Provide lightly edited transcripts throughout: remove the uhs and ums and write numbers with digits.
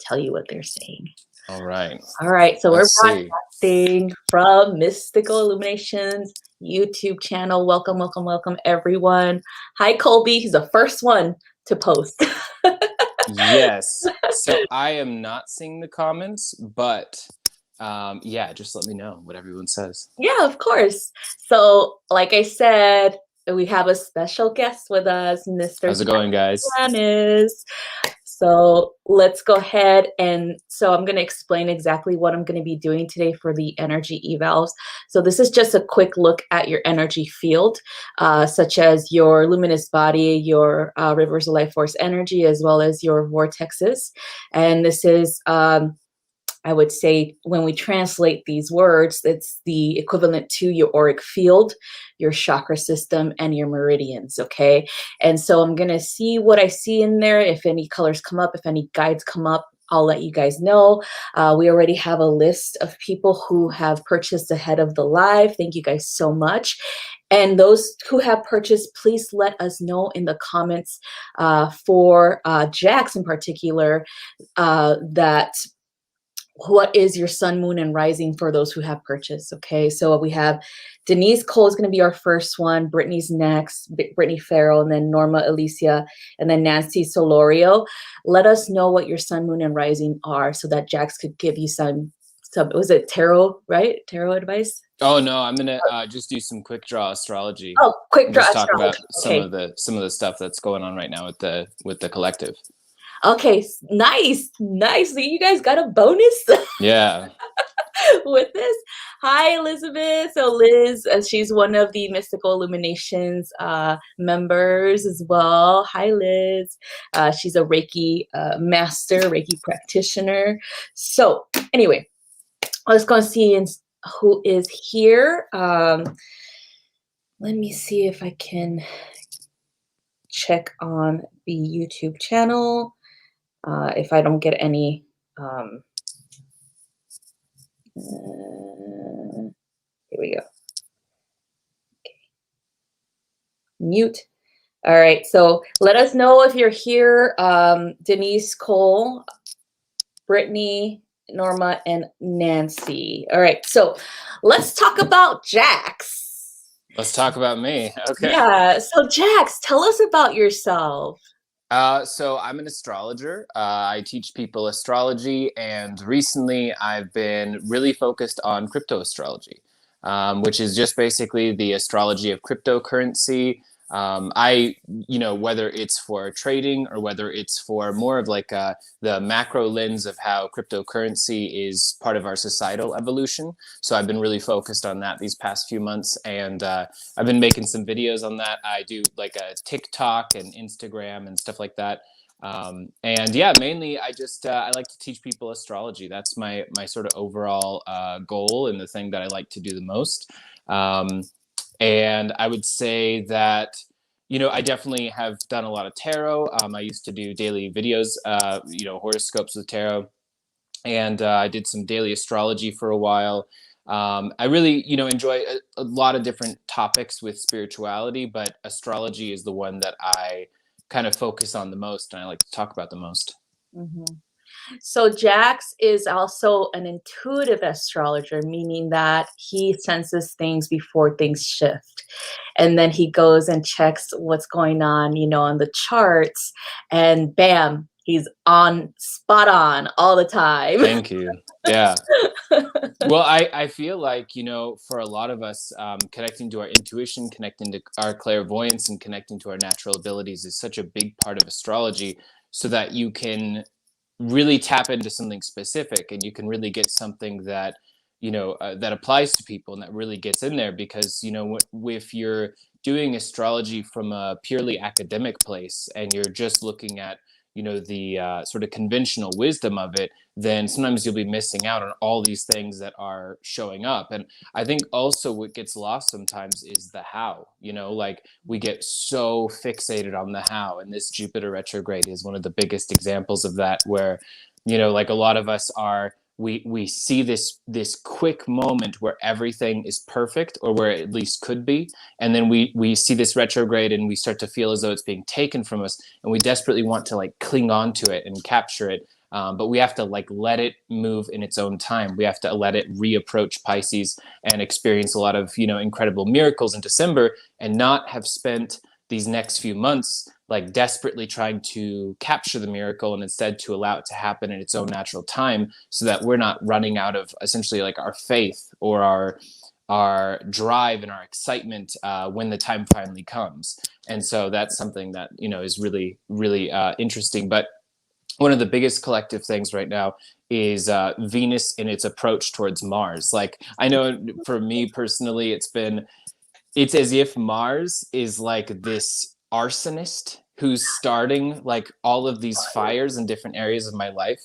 tell you what they're saying. All right. All right, so we're Let's see. broadcasting from Mystical Illuminations YouTube channel. Welcome, welcome, welcome, everyone. Hi, Colby. He's the first one to post. Yes. So I am not seeing the comments, but yeah, just let me know what everyone says. Yeah, of course. So, like I said, we have a special guest with us, Mr. How's it going, guys? Dennis. So let's go ahead, and so I'm going to explain exactly what I'm going to be doing today for the energy evals. So this is just a quick look at your energy field, such as your luminous body, your rivers of life force energy, as well as your vortexes. And this is I would say when we translate these words, it's the equivalent to your auric field, your chakra system, and your meridians, okay? And so I'm going to see what I see in there. If any colors come up, if any guides come up, I'll let you guys know. We already have a list of people who have purchased ahead of the live. Thank you guys so much. And those who have purchased, please let us know in the comments for Jax in particular that what is your sun, moon, and rising for those who have purchased. Okay, so we have Denise Cole is going to be our first one. Brittany's next, Brittany Farrell, and then Norma Alicia, and then Nancy Solorio. Let us know what your sun, moon, and rising are so that Jax could give you some was it tarot, right? Tarot advice? Oh no, I'm gonna just do some quick draw astrology. Oh, quick draw just talk astrology. about some of the stuff that's going on right now with the collective. Okay, nice. So you guys got a bonus? Yeah. With this. Hi, Elizabeth. So Liz, she's one of the Mystical Illuminations members as well. Hi, Liz. She's a Reiki master, Reiki practitioner. So anyway, let's go see who is here. Let me see if I can check on the YouTube channel. If I don't get any here we go. Okay. Mute. All right. So let us know if you're here. Denise Cole, Brittany, Norma, and Nancy. All right. So let's talk about Jax. Let's talk about me. Okay. Yeah. So Jax, tell us about yourself. So I'm an astrologer. I teach people astrology, and recently I've been really focused on crypto astrology, which is just basically the astrology of cryptocurrency. Whether it's for trading or whether it's for more of like the macro lens of how cryptocurrency is part of our societal evolution. So I've been really focused on that these past few months, and I've been making some videos on that. I do like a TikTok and Instagram and stuff like that. And yeah, mainly I like to teach people astrology. That's my sort of overall goal and the thing that I like to do the most. And I would say that, I definitely have done a lot of tarot. I used to do daily videos, horoscopes with tarot. And I did some daily astrology for a while. I really, enjoy a lot of different topics with spirituality, but astrology is the one that I kind of focus on the most and I like to talk about the most. Mm-hmm. So Jax is also an intuitive astrologer, meaning that he senses things before things shift. And then he goes and checks what's going on, on the charts, and bam, he's spot on all the time. Thank you. Yeah. Well, I feel like, for a lot of us, connecting to our intuition, connecting to our clairvoyance, and connecting to our natural abilities is such a big part of astrology, so that you can really tap into something specific and you can really get something that that applies to people and that really gets in there. Because if you're doing astrology from a purely academic place and you're just looking at the sort of conventional wisdom of it, then sometimes you'll be missing out on all these things that are showing up. And I think also what gets lost sometimes is the how. Like we get so fixated on the how, and this Jupiter retrograde is one of the biggest examples of that, where like a lot of us are, we see this quick moment where everything is perfect, or where it at least could be, and then we see this retrograde and we start to feel as though it's being taken from us, and we desperately want to like cling on to it and capture it. But we have to like let it move in its own time. We have to let it reapproach Pisces and experience a lot of, you know, incredible miracles in December, and not have spent these next few months like desperately trying to capture the miracle, and instead to allow it to happen in its own natural time, so that we're not running out of essentially like our faith or our drive and our excitement when the time finally comes. And so that's something that, you know, is really, really interesting. But one of the biggest collective things right now is Venus in its approach towards Mars. Like, I know for me personally, it's as if Mars is like this arsonist who's starting like all of these fires in different areas of my life,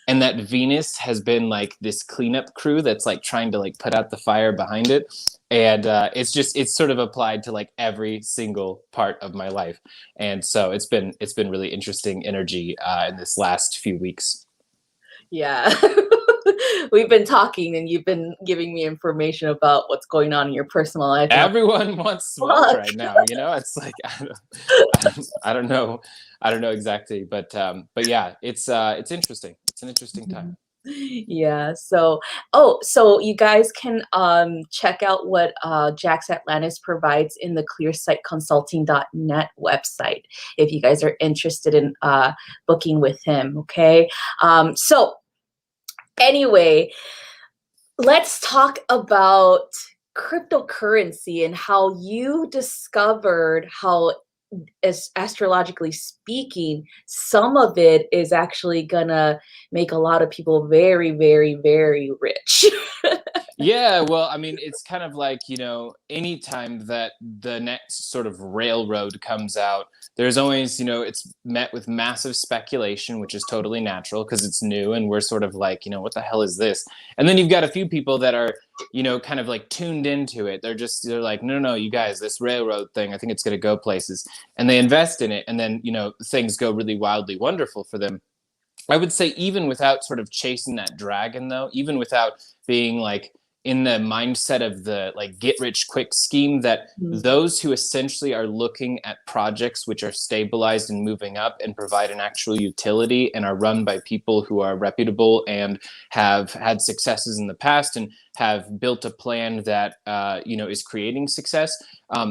and that Venus has been like this cleanup crew that's like trying to like put out the fire behind it. And it's sort of applied to like every single part of my life. And so it's been really interesting energy in this last few weeks. Yeah. We've been talking and you've been giving me information about what's going on in your personal life. And Everyone wants smoke fuck. right now, you know. It's like I don't know, I don't know exactly, but yeah, it's interesting. It's an interesting time. Yeah. So you guys can check out what Jax Atlantis provides in the clearsightconsulting.net website if you guys are interested in booking with him. Okay. So anyway, let's talk about cryptocurrency and how you discovered how, as astrologically speaking, some of it is actually gonna make a lot of people very, very, very rich. Yeah, well, I mean, it's kind of like, you know, anytime that the next sort of railroad comes out, there's always, you know, it's met with massive speculation, which is totally natural because it's new and we're sort of like, you know, what the hell is this? And then you've got a few people that are, you know, kind of like tuned into it. They're like, no, no, no, you guys, this railroad thing, I think it's going to go places. And they invest in it. And then, you know, things go really wildly wonderful for them. I would say even without sort of chasing that dragon, though, even without being like in the mindset of the like get rich quick scheme, that those who essentially are looking at projects which are stabilized and moving up and provide an actual utility and are run by people who are reputable and have had successes in the past and have built a plan that you know, is creating success,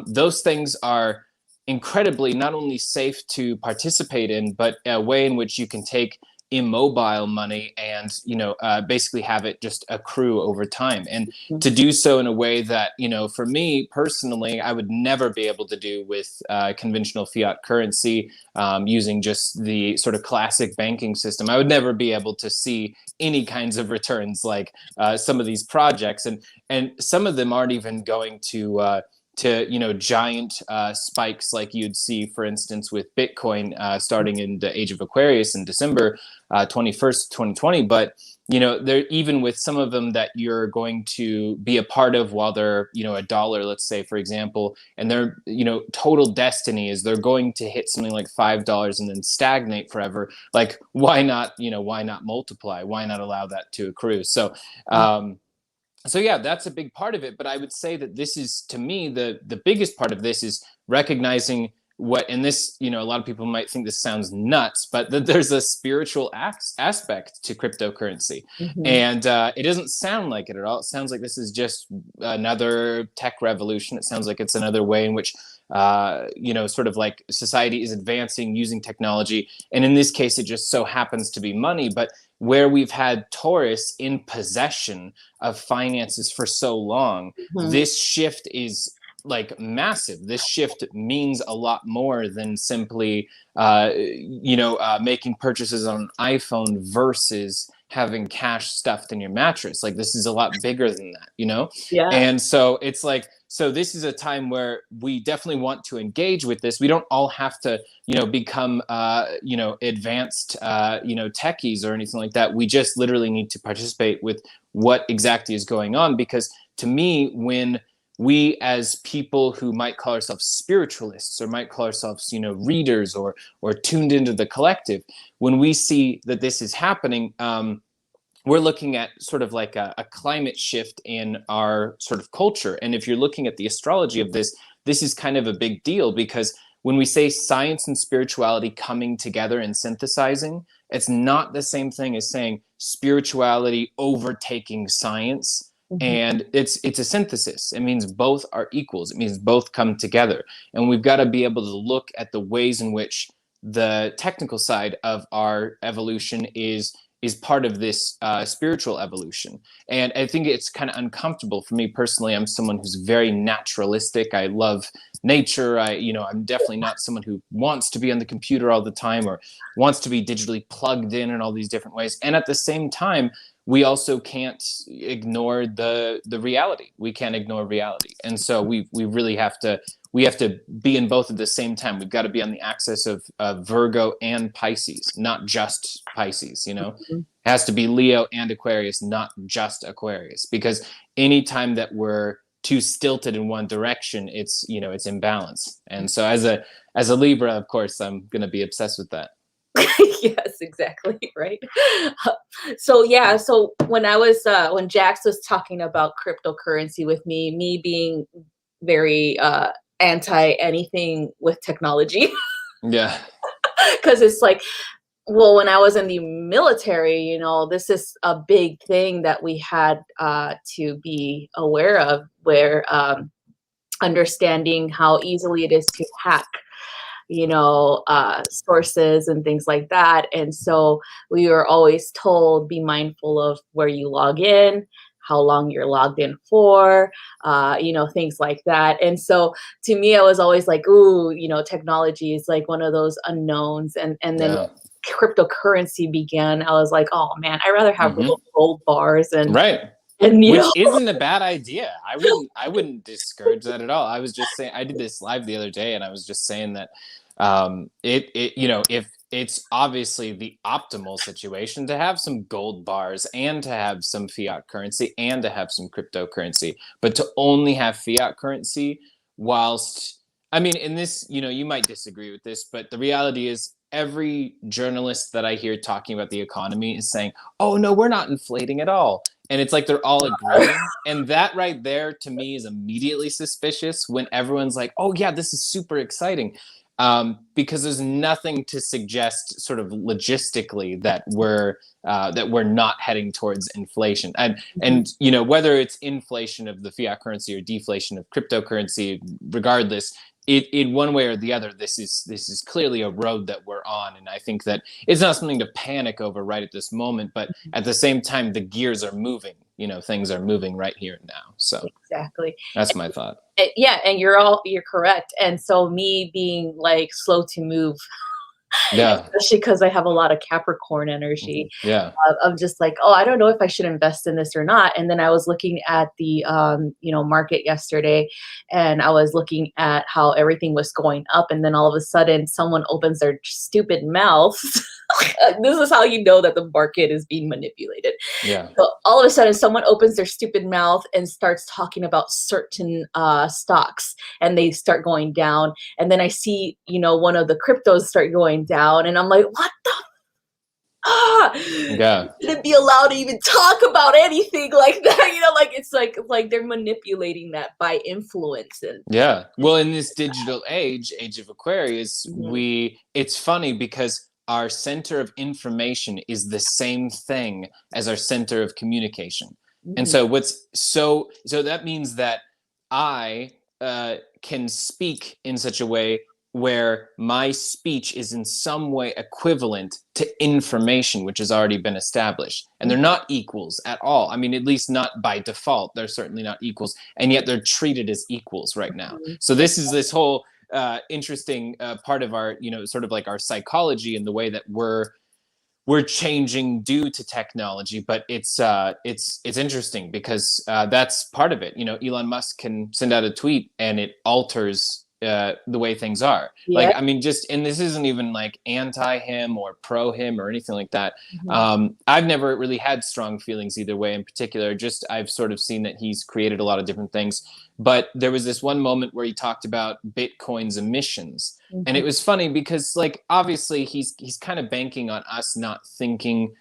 those things are incredibly not only safe to participate in, but a way in which you can take immobile money and, you know, basically have it just accrue over time, and to do so in a way that, you know, for me personally, I would never be able to do with conventional fiat currency, using just the sort of classic banking system. I would never be able to see any kinds of returns like some of these projects, and some of them aren't even going to, you know, giant spikes like you'd see, for instance, with Bitcoin starting in the age of Aquarius in December 21st, 2020. But, you know, there, even with some of them that you're going to be a part of while they're, you know, a dollar, let's say, for example, and their, you know, total destiny is they're going to hit something like $5 and then stagnate forever. Like, why not, you know, why not multiply? Why not allow that to accrue? So yeah, that's a big part of it. But I would say that this is, to me, the biggest part of this is recognizing what, and this, you know, a lot of people might think this sounds nuts, but that there's a spiritual aspect to cryptocurrency. And it doesn't sound like it at all. It sounds like this is just another tech revolution. It sounds like it's another way in which you know, sort of like society is advancing using technology. And in this case, it just so happens to be money. But where we've had Taurus in possession of finances for so long, this shift is like massive. This shift means a lot more than simply, you know, making purchases on an iPhone versus having cash stuffed in your mattress. Like, this is a lot bigger than that, you know? Yeah. And so it's like, so this is a time where we definitely want to engage with this. We don't all have to, you know, become, you know, advanced, you know, techies or anything like that. We just literally need to participate with what exactly is going on. Because to me, when we as people who might call ourselves spiritualists or might call ourselves, you know, readers or tuned into the collective, when we see that this is happening, we're looking at sort of like a climate shift in our sort of culture. And if you're looking at the astrology of this, this is kind of a big deal, because when we say science and spirituality coming together and synthesizing, It's not the same thing as saying spirituality overtaking science. Mhm. And it's a synthesis. It means both are equals. It means both come together. And we've got to be able to look at the ways in which the technical side of our evolution is part of this spiritual evolution. And I think it's kind of uncomfortable for me personally. I'm someone who's very naturalistic. I love nature. I'm definitely not someone who wants to be on the computer all the time or wants to be digitally plugged in all these different ways. And at the same time, we also can't ignore the reality. We can't ignore reality. And so we really have to be in both at the same time. We've got to be on the axis of Virgo and Pisces, not just Pisces, Mhm. It has to be Leo and Aquarius, not just Aquarius, because anytime that we're too stilted in one direction, it's imbalance. And so as a Libra, of course, I'm going to be obsessed with that. Yes, exactly, right? So yeah, so when Jax was talking about cryptocurrency with me being very anti anything with technology, Yeah. because it's like, well, when I was in the military, this is a big thing that we had to be aware of, where understanding how easily it is to hack sources and things like that. And so we were always told, be mindful of where you log in, how long you're logged in for, things like that. And so to me, I was always like, ooh, technology is like one of those unknowns. And then Yeah. cryptocurrency began, I was like, oh man, I'd rather have Hmm. little gold bars Right. and Which isn't a bad idea. I wouldn't discourage that at all. I was just saying, I did this live the other day and I was just saying that if it's obviously the optimal situation to have some gold bars and to have some fiat currency and to have some cryptocurrency, but to only have fiat currency whilst, I mean, in this, you might disagree with this, but the reality is every journalist that I hear talking about the economy is saying, oh no, we're not inflating at all. And it's like they're all agreeing. And that right there to me is immediately suspicious when everyone's like, oh yeah, this is super exciting. Because there's nothing to suggest sort of logistically that we're not heading towards inflation. And whether it's inflation of the fiat currency or deflation of cryptocurrency, regardless, in one way or the other, this is clearly a road that we're on. And I think that it's not something to panic over right at this moment, but at the same time, the gears are moving. Things are moving right here and now. So exactly. that's my thought. Yeah, and you're correct. And so me being like slow to move, Yeah. especially because I have a lot of Capricorn Hmm. energy, Yeah. I'm just like, oh, I don't know if I should invest in this or not. And then I was looking at the market yesterday, and I was looking at how everything was going up, and then all of a sudden someone opens their stupid mouth. This is how you know that the market is being manipulated. Yeah. So all of a sudden someone opens their stupid mouth and starts talking about certain stocks, and they start going down. And then I see, one of the cryptos start going down, and I'm like, what the Yeah. shouldn't be allowed to even talk about anything like that. Like it's like they're manipulating that by influence. And Yeah. Well, in this digital age of Aquarius, mhm, it's funny because our center of information is the same thing as our center of communication. And mhm, so so that means that I can speak in such a way where my speech is in some way equivalent to information which has already been established. And they're not equals at all. I mean, at least not by default. They're certainly not equals, and yet they're treated as equals right now. mhm. So this is this whole interesting part of our, sort of like our psychology and the way that we're changing due to technology. But it's interesting because that's part of it. Elon Musk can send out a tweet and it alters the way things are. Yeah. Like, I mean, just, and this isn't even like anti him or pro him or anything like that. Mhm. I've never really had strong feelings either way. In particular, just I've sort of seen that he's created a lot of different things. But there was this one moment where he talked about Bitcoin's emissions, and Mhm. it was funny because, like, obviously he's kind of banking on us not thinking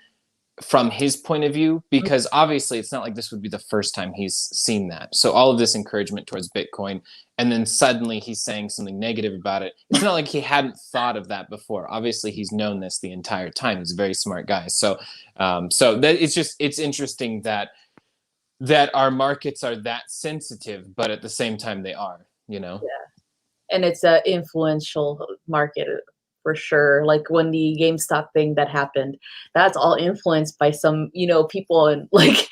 from his point of view, because obviously it's not like this would be the first time he's seen that. So all of this encouragement towards Bitcoin, and then suddenly he's saying something negative about it. It's not like he hadn't thought of that before. Obviously, he's known this the entire time. He's a very smart guy. So, so that it's interesting that our markets are that sensitive, but at the same time they are. You know. And it's a influential market for sure. Like when the GameStop thing that happened, that's all influenced by some, people and like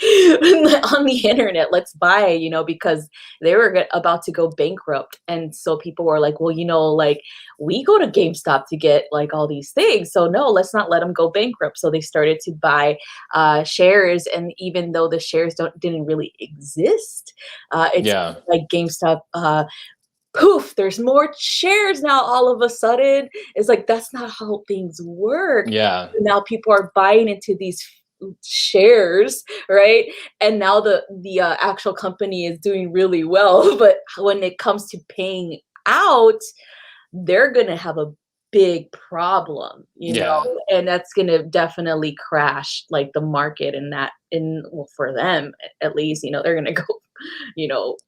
on the internet, let's buy, because they were about to go bankrupt. And so people were like, well, like we go to GameStop to get like all these things. So no, let's not let them go bankrupt. So they started to buy shares. And even though the shares didn't really exist, it's like GameStop, poof, there's more shares now all of a sudden. It's like, that's not how things work. Yeah. Now people are buying into these shares, right? And now the actual company is doing really well. But when it comes to paying out, they're going to have a big problem, and that's going to definitely crash like the market well, for them at least, they're going to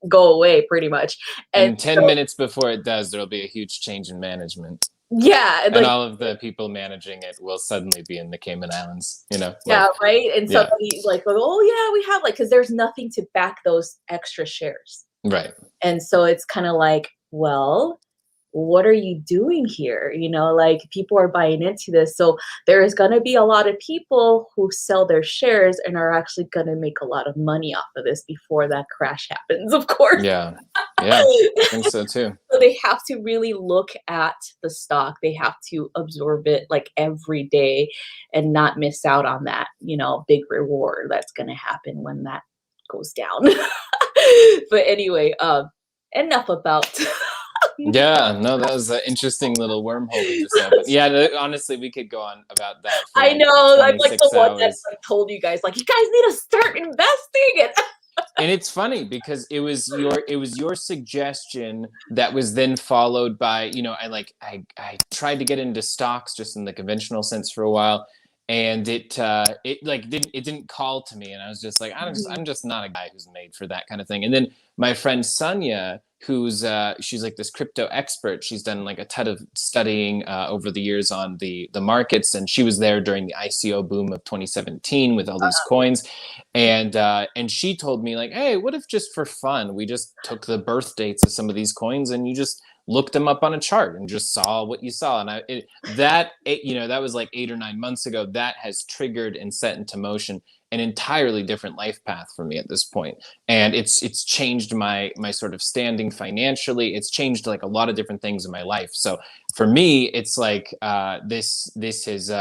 go away pretty much. And 10 minutes before it does, there'll be a huge change in management. Yeah. And all of the people managing it will suddenly be in the Cayman Islands, Yeah, right. And suddenly like, oh yeah, we have because there's nothing to back those extra shares. Right. And so it's kind of like, well, what are you doing here? Like people are buying into this. So there is going to be a lot of people who sell their shares and are actually going to make a lot of money off of this before that crash happens, of course. Yeah. Yeah, I think so too. So they have to really look at the stock. They have to absorb it like every day and not miss out on that, big reward that's going to happen when that goes down. But anyway, enough about Yeah, no, that was an interesting little wormhole we just opened. Yeah, honestly, we could go on about that for I know. I'm like the one that hours. told you guys, like, you guys need to start investing. And it's funny because it was your suggestion that was then followed by, I tried to get into stocks just in the conventional sense for a while, and it didn't call to me, and I was just like, I'm just not a guy who's made for that kind of thing. And then my friend Sonia, who's she's like this crypto expert. She's done like a ton of studying over the years on the markets, and she was there during the ICO boom of 2017 with all these coins. And she told me like, hey, what if just for fun we just took the birth dates of some of these coins and you just looked them up on a chart and just saw what you saw. And that was like 8 or 9 months ago. That has triggered and set into motion an entirely different life path for me at this point. And it's changed my sort of standing financially. It's changed like a lot of different things in my life. So for me, it's like this is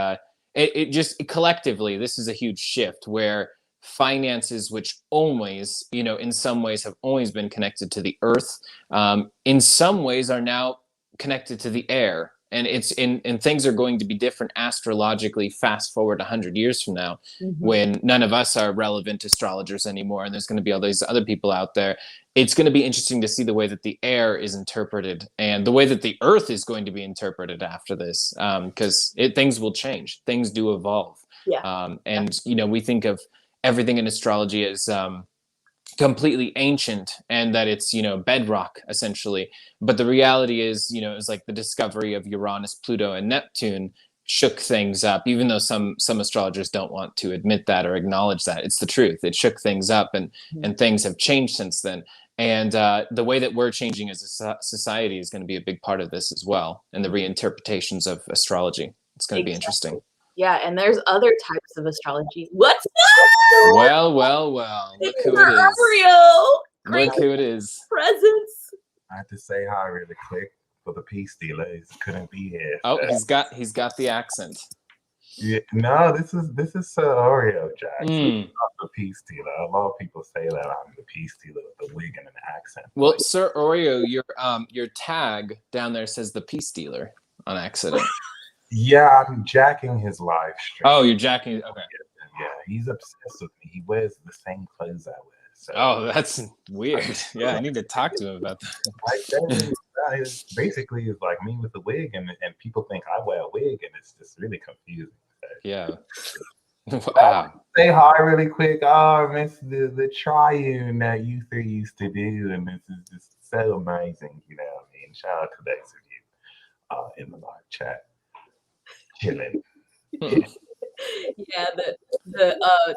it just collectively, this is a huge shift where finances, which always, in some ways have always been connected to the earth, in some ways are now connected to the air. And and things are going to be different astrologically fast forward 100 years from now, when none of us are relevant astrologers anymore, and there's going to be all these other people out there. It's going to be interesting to see the way that the air is interpreted and the way that the earth is going to be interpreted after this, because things will change. Things do evolve. And we think of everything in astrology as completely ancient and that it's bedrock essentially, but the reality is it's like the discovery of Uranus, Pluto, and Neptune shook things up, even though some astrologers don't want to admit that or acknowledge that. It's the truth. It shook things up, and things have changed since then. And the way that we're changing as a society is going to be a big part of this as well, and the reinterpretations of astrology. It's going to be interesting. Yeah, and there's other types of astrology. What's up? Well. Look who it is. Oreo. Look who it is. Presents. I have to say hi really quick for the peace dealer. He couldn't be here. Oh, he's got the accent. Yeah, no, this is Sir Oreo, Jack. Not the peace dealer. A lot of people say that I'm the peace dealer with the wig and an accent. Well, Sir Oreo, your tag down there says the peace dealer on accident. Yeah, I'm jacking his live stream. Oh, you're jacking. Okay. Yeah, he's obsessed with me. He wears the same clothes I wear. So. Oh, that's weird. Yeah, I need to talk to him about that. Basically, it's like me with the wig, and people think I wear a wig, and it's just really confusing. Yeah. Wow. Say hi really quick. Oh, I miss the triune that you three used to do, and this is just so amazing. You know what I mean? Shout out to those of you in the live chat, chilling. Yeah, the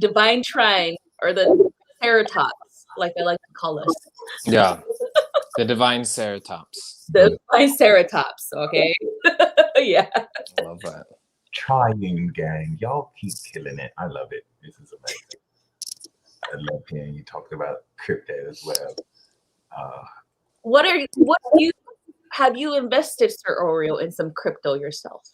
divine trine, or the ceratops, like I like to call us. Yeah. The divine ceratops. The divine ceratops, okay? Yeah. I love that. Triune gang, y'all keep killing it. I love it. This is amazing. I love hearing you talk about crypto as well. What have you invested, Sir Oreo, in some crypto yourself?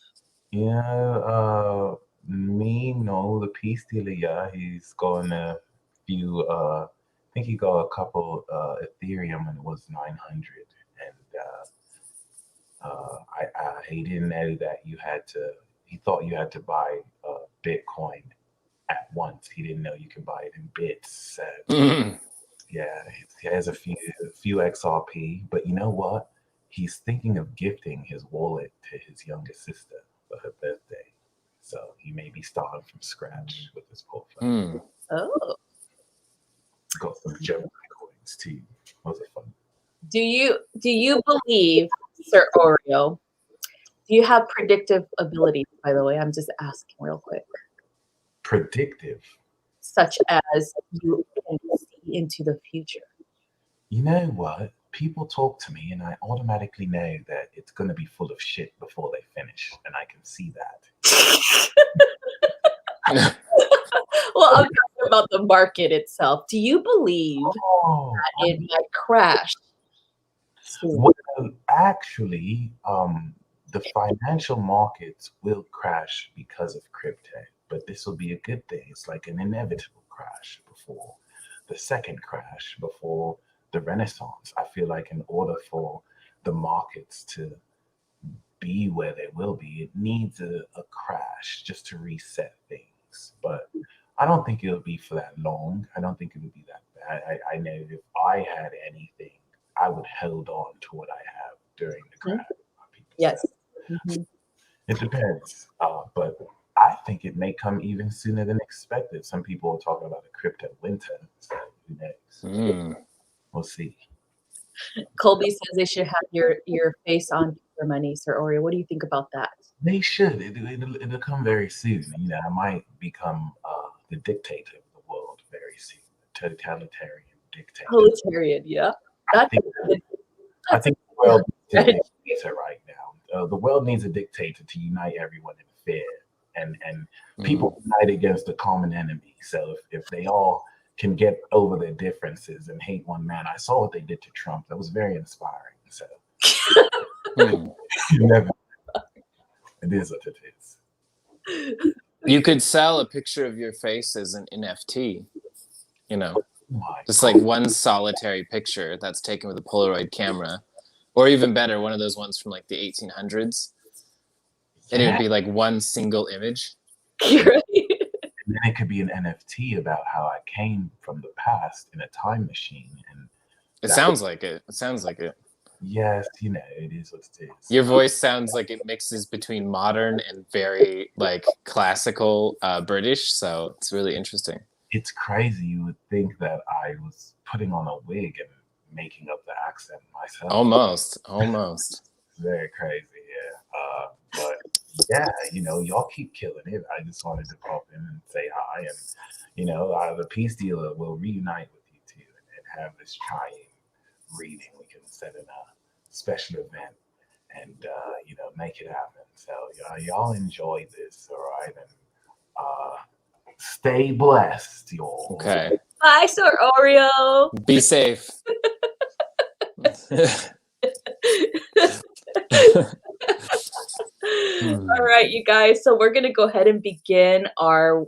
Me, no, the peace dealer, yeah, he's going a few, I think he got a couple Ethereum and it was 900. And he didn't know that he thought you had to buy Bitcoin at once. He didn't know you can buy it in bits. So, yeah, he has a few XRP, but you know what? He's thinking of gifting his wallet to his younger sister for her birthday. So he may be starting from scratch with his portfolio. Oh. Got some Gemini coins too. Those are fun. Do you believe, Sir Oreo? Do you have predictive abilities, by the way? I'm just asking real quick. Predictive. Such as you can see into the future. You know what? People talk to me and I automatically know that it's going to be full of shit before they finish. And I can see that. Well, I'm talking about the market itself. Do you believe that it might crash soon? Well, actually, the financial markets will crash because of crypto, but this will be a good thing. It's like an inevitable crash before the second crash, before the Renaissance. I feel like in order for the markets to be where they will be, it needs a crash just to reset things. But I don't think it'll be for that long. I don't think it'll be that bad. I know if I had anything, I would hold on to what I have during the crash. Yes. It depends. But I think it may come even sooner than expected. Some people are talking about a crypto winter. So who knows? We'll see. Colby says they should have your face on for money, Sir Oreo. What do you think about that? They should. It'll come very soon. You know, I might become the dictator of the world very soon. Totalitarian dictator. Totalitarian, yeah. I think the world needs a dictator right now. The world needs a dictator to unite everyone in fear and people unite against a common enemy. So if they all can get over their differences and hate one man, I saw what they did to Trump. That was very inspiring. So never. It is what it is. You could sell a picture of your face as an NFT, you know, just God. like one solitary picture that's taken with a Polaroid camera, or even better, one of those ones from like the 1800s. And it would be like one single image. Right. And then it could be an NFT about how I came from the past in a time machine. And it sounds like it. It sounds like it. Yes, you know, it is what it is. Your voice sounds like it mixes between modern and very like classical British, so it's really interesting. It's crazy. You would think that I was putting on a wig and making up the accent myself. Almost. Very crazy, yeah. But yeah, you know, y'all keep killing it. I just wanted to pop in and say hi, and you know, the peace dealer will reunite with you too, and have this trying reading. We can set in a special event and you know, make it happen. So y'all enjoy this, all right? And stay blessed, y'all. Okay. Bye, Sir Oreo. Be safe. All right, you guys. So we're gonna go ahead and begin our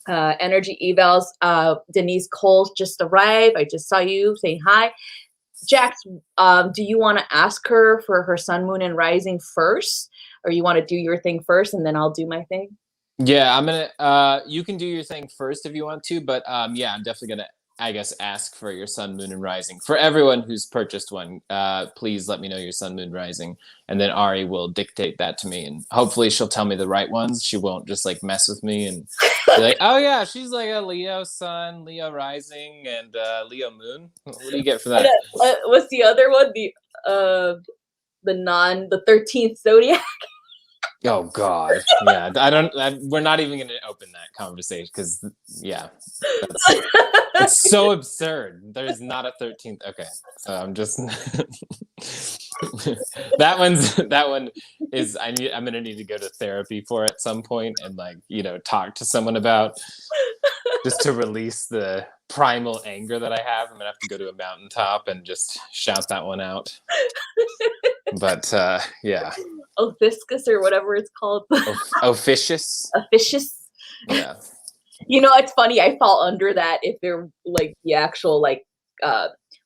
energy evals. Denise Cole just arrived. I just saw you saying hi. Jax, do you want to ask her for her sun, moon, and rising first, or you want to do your thing first and then I'll do my thing? Yeah, I'm gonna. You can do your thing first if you want to, but yeah, I'm definitely gonna I guess, ask for your sun, moon, and rising. For everyone who's purchased one, please let me know your sun, moon, rising. And then Ari will dictate that to me. And hopefully she'll tell me the right ones. She won't just like mess with me and be like, oh yeah, she's like a Leo sun, Leo rising, and Leo moon. What do you get for that? What's the other one? The 13th zodiac. Oh God, yeah. We're not even going to open that conversation because, yeah, it's so absurd. There's not a 13th. Okay, so I'm just that one is I'm gonna need to go to therapy for at some point and like talk to someone about just to release the primal anger that I have. I'm gonna have to go to a mountaintop and just shout that one out. But yeah. Ophiscus or whatever it's called. Officious. Officious. Yeah. It's funny. I fall under that if they're like the actual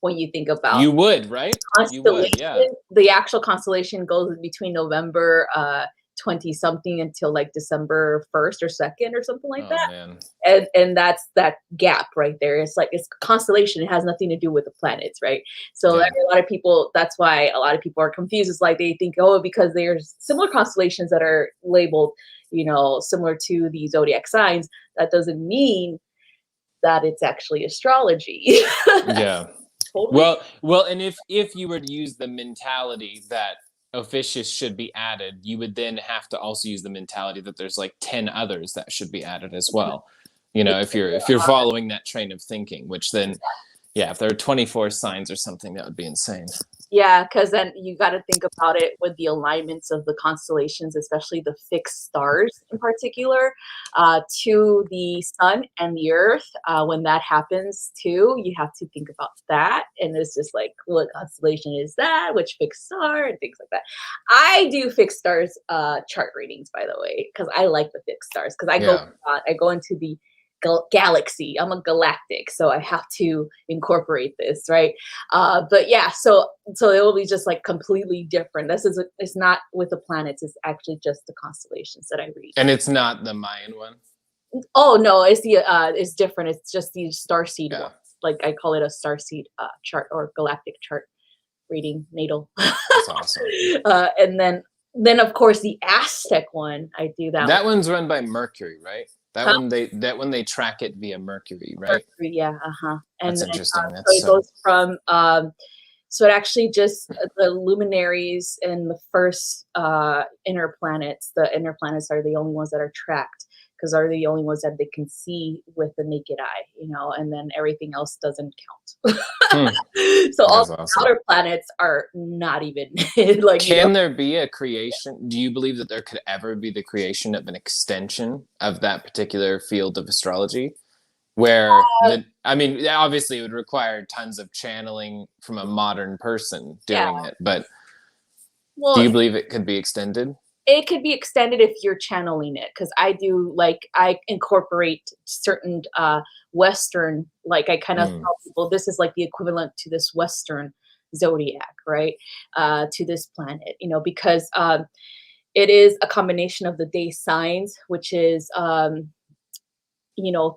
when you think about you would, right? You would, yeah. The actual constellation goes between November 20 something until like December 1st or 2nd or something like that. Man. And that's that gap right there. It's like it's constellation. It has nothing to do with the planets, right? So a lot of people, that's why a lot of people are confused. It's like they think, because there's similar constellations that are labeled, similar to the zodiac signs. That doesn't mean that it's actually astrology. Yeah. Totally. Well, and if you were to use the mentality that officious should be added, you would then have to also use the mentality that there's like 10 others that should be added as well. If you're following that train of thinking, which then, if there are 24 signs or something, that would be insane. Yeah, because then you got to think about it with the alignments of the constellations, especially the fixed stars in particular, to the sun and the earth. When that happens too, you have to think about that. And it's just like, what constellation is that? Which fixed star? And things like that. I do fixed stars chart readings, by the way, because I like the fixed stars. Because I go into the galaxy. I'm a galactic, so I have to incorporate this, right? But yeah, so it will be just like completely different. It's not with the planets. It's actually just the constellations that I read. And it's not the Mayan one. Oh no, it's different. It's just the starseed one. Like I call it a starseed chart or galactic chart reading, natal. That's awesome. And then of course the Aztec one, I do that. That one's run by Mercury, right? That one they track it via Mercury, right? Mercury, yeah, And that's interesting. So it goes from so it actually just the luminaries and the first inner planets. The inner planets are the only ones that are tracked because are the only ones that they can see with the naked eye, and then everything else doesn't count. So all the outer planets are not even like. Can there be a creation? Do you believe that there could ever be the creation of an extension of that particular field of astrology? Where obviously it would require tons of channeling from a modern person doing it, but do you believe it could be extended? It could be extended if you're channeling it, because I incorporate certain Western, like I kind of tell people this is like the equivalent to this Western zodiac, right? To this planet, because it is a combination of the day signs, which is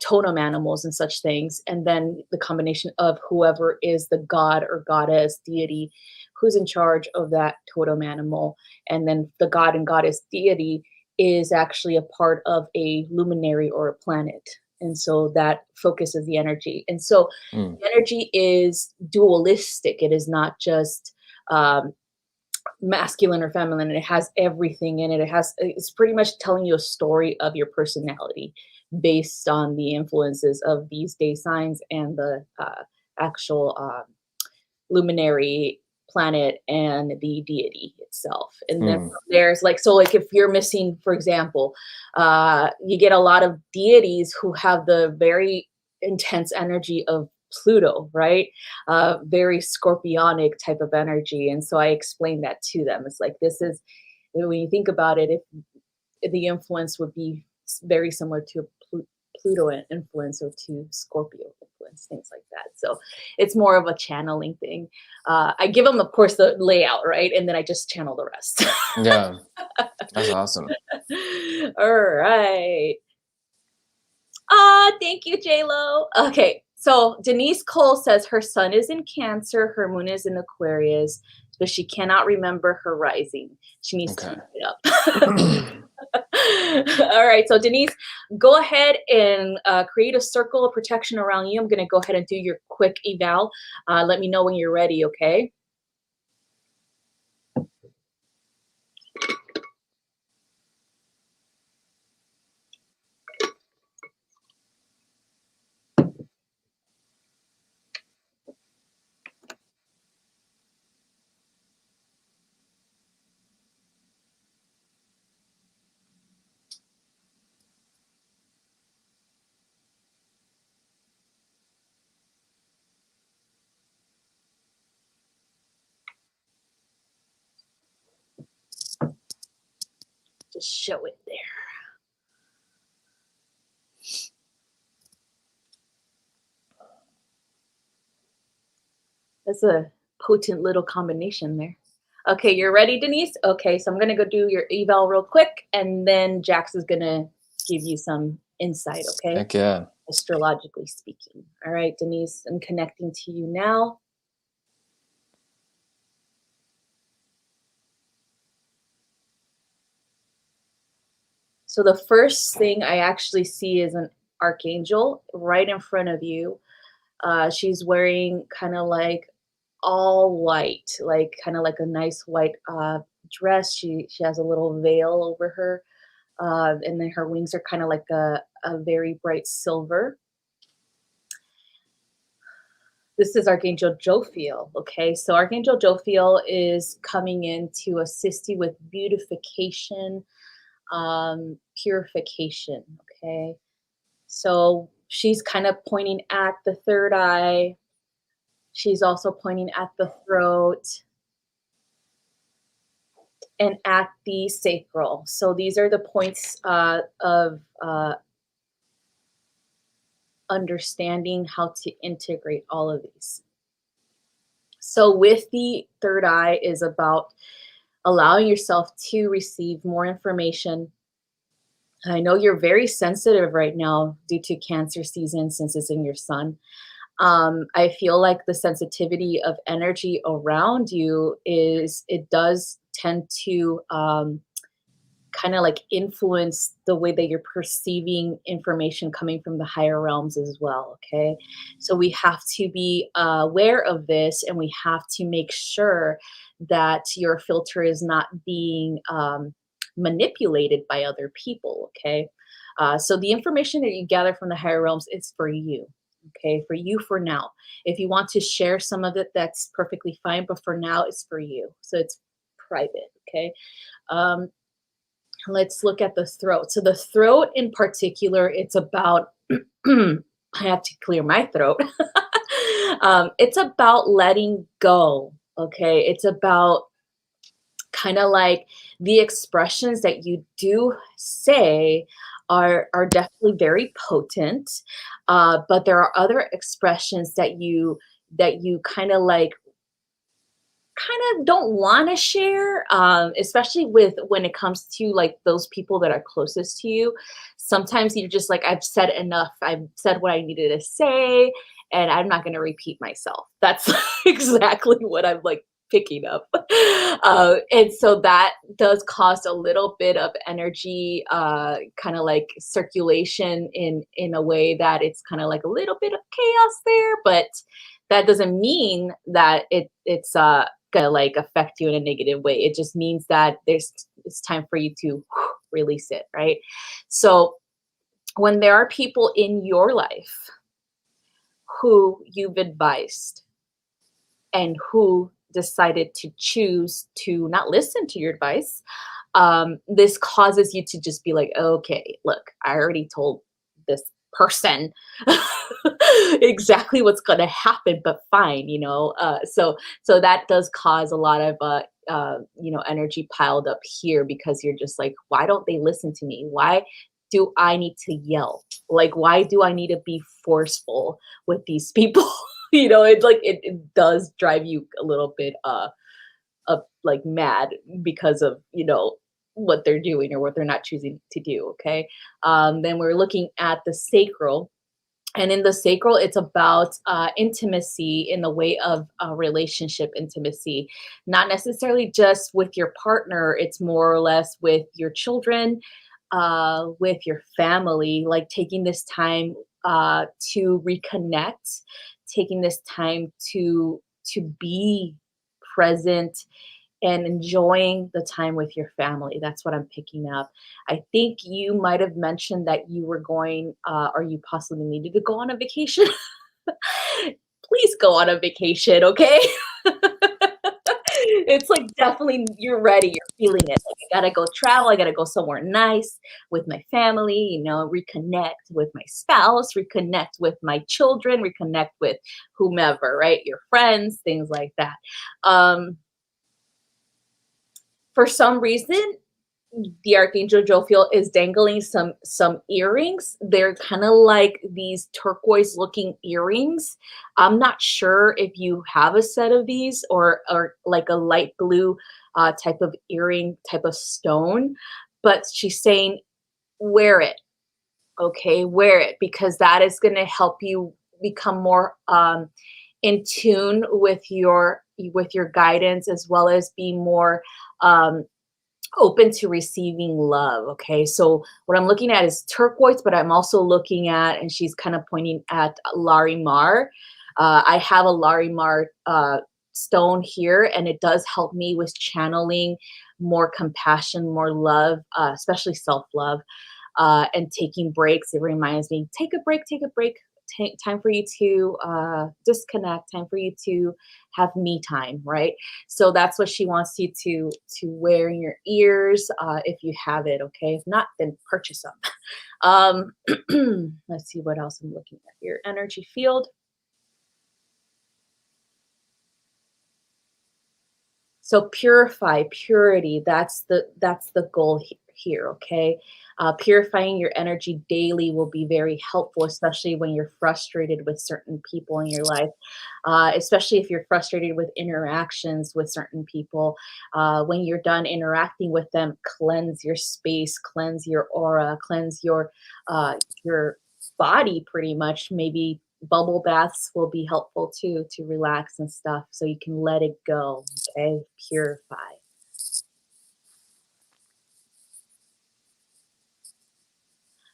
totem animals and such things, and then the combination of whoever is the god or goddess deity who's in charge of that totem animal, and then the god and goddess deity is actually a part of a luminary or a planet, and so that focuses the energy. And so energy is dualistic. It is not just masculine or feminine. It has everything in it. It's pretty much telling you a story of your personality based on the influences of these day signs and the actual luminary planet and the deity itself. And then there's like if you're missing, for example, you get a lot of deities who have the very intense energy of Pluto, right? Very scorpionic type of energy. And so I explain that to them. It's like, this is, when you think about it, if the influence would be very similar to Pluto influence or to Scorpio influence, things like that. So it's more of a channeling thing. I give them, of course, the layout, right? And then I just channel the rest. Yeah, that's awesome. All right. Thank you, J-Lo. Okay, So Denise Cole says her sun is in Cancer, her moon is in Aquarius, but she cannot remember her rising. She needs to Okay. look it up. All right, so Denise, go ahead and create a circle of protection around you. I'm going to go ahead and do your quick eval. Let me know when you're ready, okay? Just show it there. That's a potent little combination there. Okay, you're ready, Denise? Okay, so I'm going to go do your eval real quick, and then Jax is going to give you some insight, okay? Heck yeah. Astrologically speaking. All right, Denise, I'm connecting to you now. So the first thing I actually see is an archangel right in front of you. She's wearing kind of like all white, like kind of like a nice white dress. She has a little veil over her, and then her wings are kind of like a very bright silver. This is Archangel Jophiel, okay? So Archangel Jophiel is coming in to assist you with beautification, purification, okay? So she's kind of pointing at the third eye. She's also pointing at the throat and at the sacral. So these are the points of understanding how to integrate all of these. So with the third eye is about allowing yourself to receive more information. I know you're very sensitive right now due to Cancer season since it's in your sun. I feel like the sensitivity of energy around you it does tend to kind of like influence the way that you're perceiving information coming from the higher realms as well. Okay. So we have to be aware of this, and we have to make sure that your filter is not being manipulated by other people. Okay. So the information that you gather from the higher realms is for you. Okay. For you for now. If you want to share some of it, that's perfectly fine. But for now, it's for you. So it's private. Okay. Let's look at the throat. So the throat in particular, it's about, I have to clear my throat. It's about letting go. Okay. It's about kind of like the expressions that you do say are definitely very potent. But there are other expressions that you kind of like don't want to share, especially with when it comes to like those people that are closest to you. Sometimes you're just like, I've said enough, I've said what I needed to say, and I'm not going to repeat myself. That's exactly what I'm like picking up. And so that does cause a little bit of energy, kind of like circulation in a way that it's kind of like a little bit of chaos there, but that doesn't mean that it's gonna like affect you in a negative way. It just means that it's time for you to release it, right? So when there are people in your life who you've advised and who decided to choose to not listen to your advice, this causes you to just be like, okay, look, I already told this person exactly what's going to happen, but fine, so that does cause a lot of energy piled up here, because you're just like, why don't they listen to me? Why do I need to yell? Like, why do I need to be forceful with these people? It's like it does drive you a little bit like mad because of what they're doing or what they're not choosing to do. Okay. Then we're looking at the sacral. And in the sacral, it's about intimacy in the way of relationship intimacy, not necessarily just with your partner. It's more or less with your children, with your family, like taking this time to reconnect, taking this time to be present and enjoying the time with your family. That's what I'm picking up. I think you might have mentioned that you were going, or you possibly needed to go on a vacation. Please go on a vacation, okay? It's like definitely you're ready, you're feeling it. Like I gotta go travel, I gotta go somewhere nice with my family, reconnect with my spouse, reconnect with my children, reconnect with whomever, right? Your friends, things like that. Um, for some reason, the Archangel Jophiel is dangling some earrings. They're kind of like these turquoise looking earrings. I'm not sure if you have a set of these or like a light blue type of earring type of stone, but she's saying wear it. Okay, wear it because that is going to help you become more in tune with your guidance as well as be more um, open to receiving love. Okay. So what I'm looking at is turquoise, but I'm also looking at, and she's kind of pointing at Larimar. I have a Larimar stone here, and it does help me with channeling more compassion, more love, especially self love, and taking breaks. It reminds me, take a break, take a break. Time for you to disconnect, time for you to have me time, right? So that's what she wants you to wear in your ears if you have it, okay? If not, then purchase them. Let's see what else I'm looking at here. Energy field. So purify, purity, that's the goal here, okay? Purifying your energy daily will be very helpful, especially when you're frustrated with certain people in your life, especially if you're frustrated with interactions with certain people. When you're done interacting with them, cleanse your space, cleanse your aura, cleanse your body pretty much. Maybe bubble baths will be helpful too to relax and stuff so you can let it go. Okay, purify.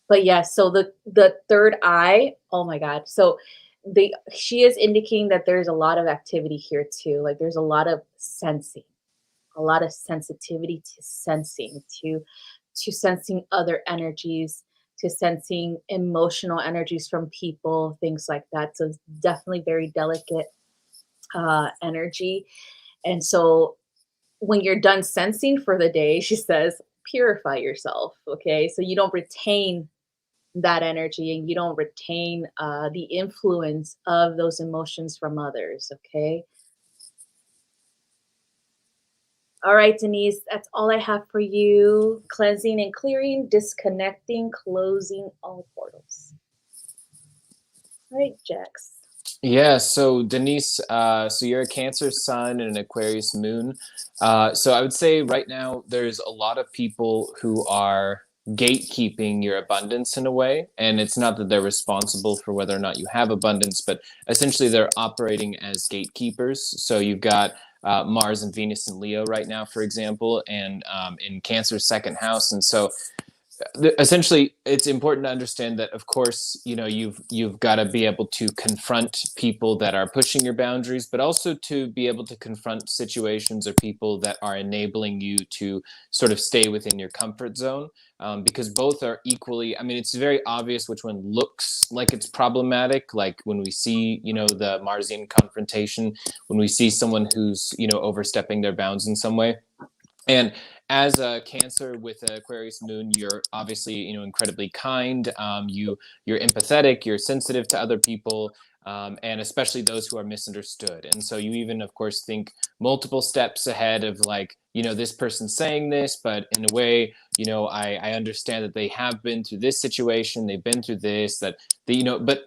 But yeah, so the third eye, oh my god. So she is indicating that there's a lot of activity here too. Like there's a lot of sensing, a lot of sensitivity to sensing, to sensing other energies, to sensing emotional energies from people, things like that. So it's definitely very delicate energy. And so when you're done sensing for the day, she says, purify yourself. Okay. So you don't retain that energy and you don't retain the influence of those emotions from others. Okay. All right, Denise, that's all I have for you. Cleansing and clearing, disconnecting, closing all portals. All right, Jax. Yeah, so Denise, so you're a Cancer sun and an Aquarius moon. So I would say right now there's a lot of people who are gatekeeping your abundance in a way. And it's not that they're responsible for whether or not you have abundance, but essentially they're operating as gatekeepers. So you've got Mars and Venus and Leo right now, for example, and in Cancer's second house. And so essentially it's important to understand that of course you've got to be able to confront people that are pushing your boundaries, but also to be able to confront situations or people that are enabling you to sort of stay within your comfort zone, because both are equally, I mean, it's very obvious which one looks like it's problematic, like when we see the Marsian confrontation, when we see someone who's overstepping their bounds in some way. And as a Cancer with an Aquarius moon, you're obviously, incredibly kind. You're empathetic. You're sensitive to other people, and especially those who are misunderstood. And so you even, of course, think multiple steps ahead of like, this person's saying this, but in a way, I understand that they have been through this situation. They've been through this, but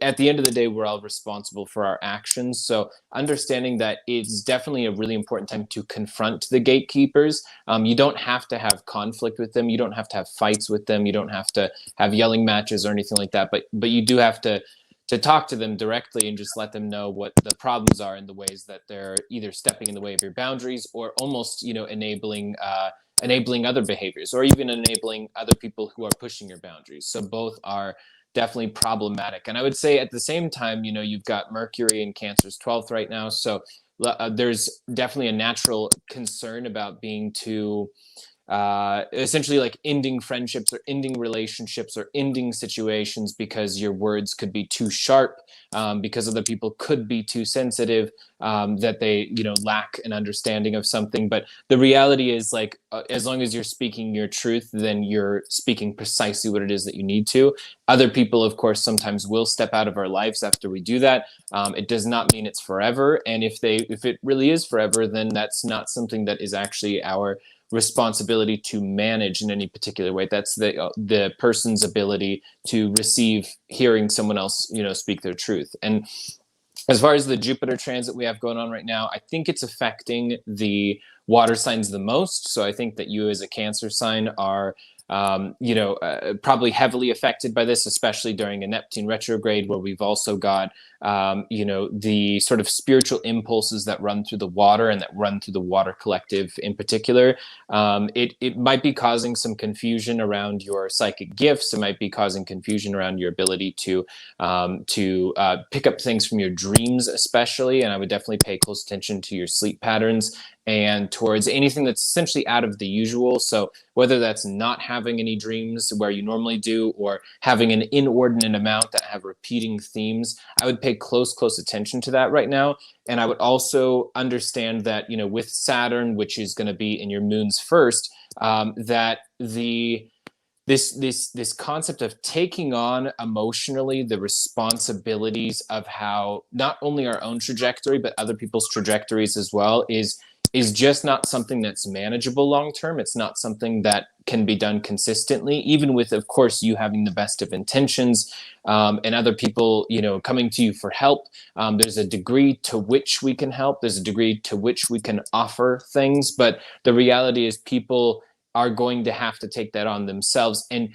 at the end of the day, we're all responsible for our actions. So understanding that it's definitely a really important time to confront the gatekeepers. You don't have to have conflict with them. You don't have to have fights with them. You don't have to have yelling matches or anything like that. But you do have to to talk to them directly and just let them know what the problems are and the ways that they're either stepping in the way of your boundaries or almost, you know, enabling other behaviors or even enabling other people who are pushing your boundaries. So both are definitely problematic. And I would say at the same time, you know, you've got Mercury in Cancer's 12th right now. So there's definitely a natural concern about being too essentially like ending friendships or ending relationships or ending situations because your words could be too sharp, because other people could be too sensitive, that they, you know, lack an understanding of something. But the reality is, like, as long as you're speaking your truth, then you're speaking precisely what it is that you need to. Other people, of course, sometimes will step out of our lives after we do that. It does not mean it's forever. And if it really is forever, then that's not something that is actually our responsibility to manage in any particular way. That's the person's ability to receive hearing someone else, you know, speak their truth. And as far as the Jupiter transit we have going on right now, I think it's affecting the water signs the most. So I think that you as a Cancer sign are probably heavily affected by this, especially during a Neptune retrograde, where we've also got, the sort of spiritual impulses that run through the water and that run through the water collective in particular. It might be causing some confusion around your psychic gifts. It might be causing confusion around your ability to pick up things from your dreams, especially. And I would definitely pay close attention to your sleep patterns and towards anything that's essentially out of the usual. So whether that's not having any dreams where you normally do, or having an inordinate amount that have repeating themes, I would pay close attention to that right now. And I would also understand that, you know, with Saturn, which is going to be in your moon's first, that this concept of taking on emotionally the responsibilities of how not only our own trajectory but other people's trajectories as well is just not something that's manageable long term. It's not something that can be done consistently, even with, of course, you having the best of intentions, and other people, you know, coming to you for help. There's a degree to which we can help. There's a degree to which we can offer things, but the reality is people are going to have to take that on themselves. And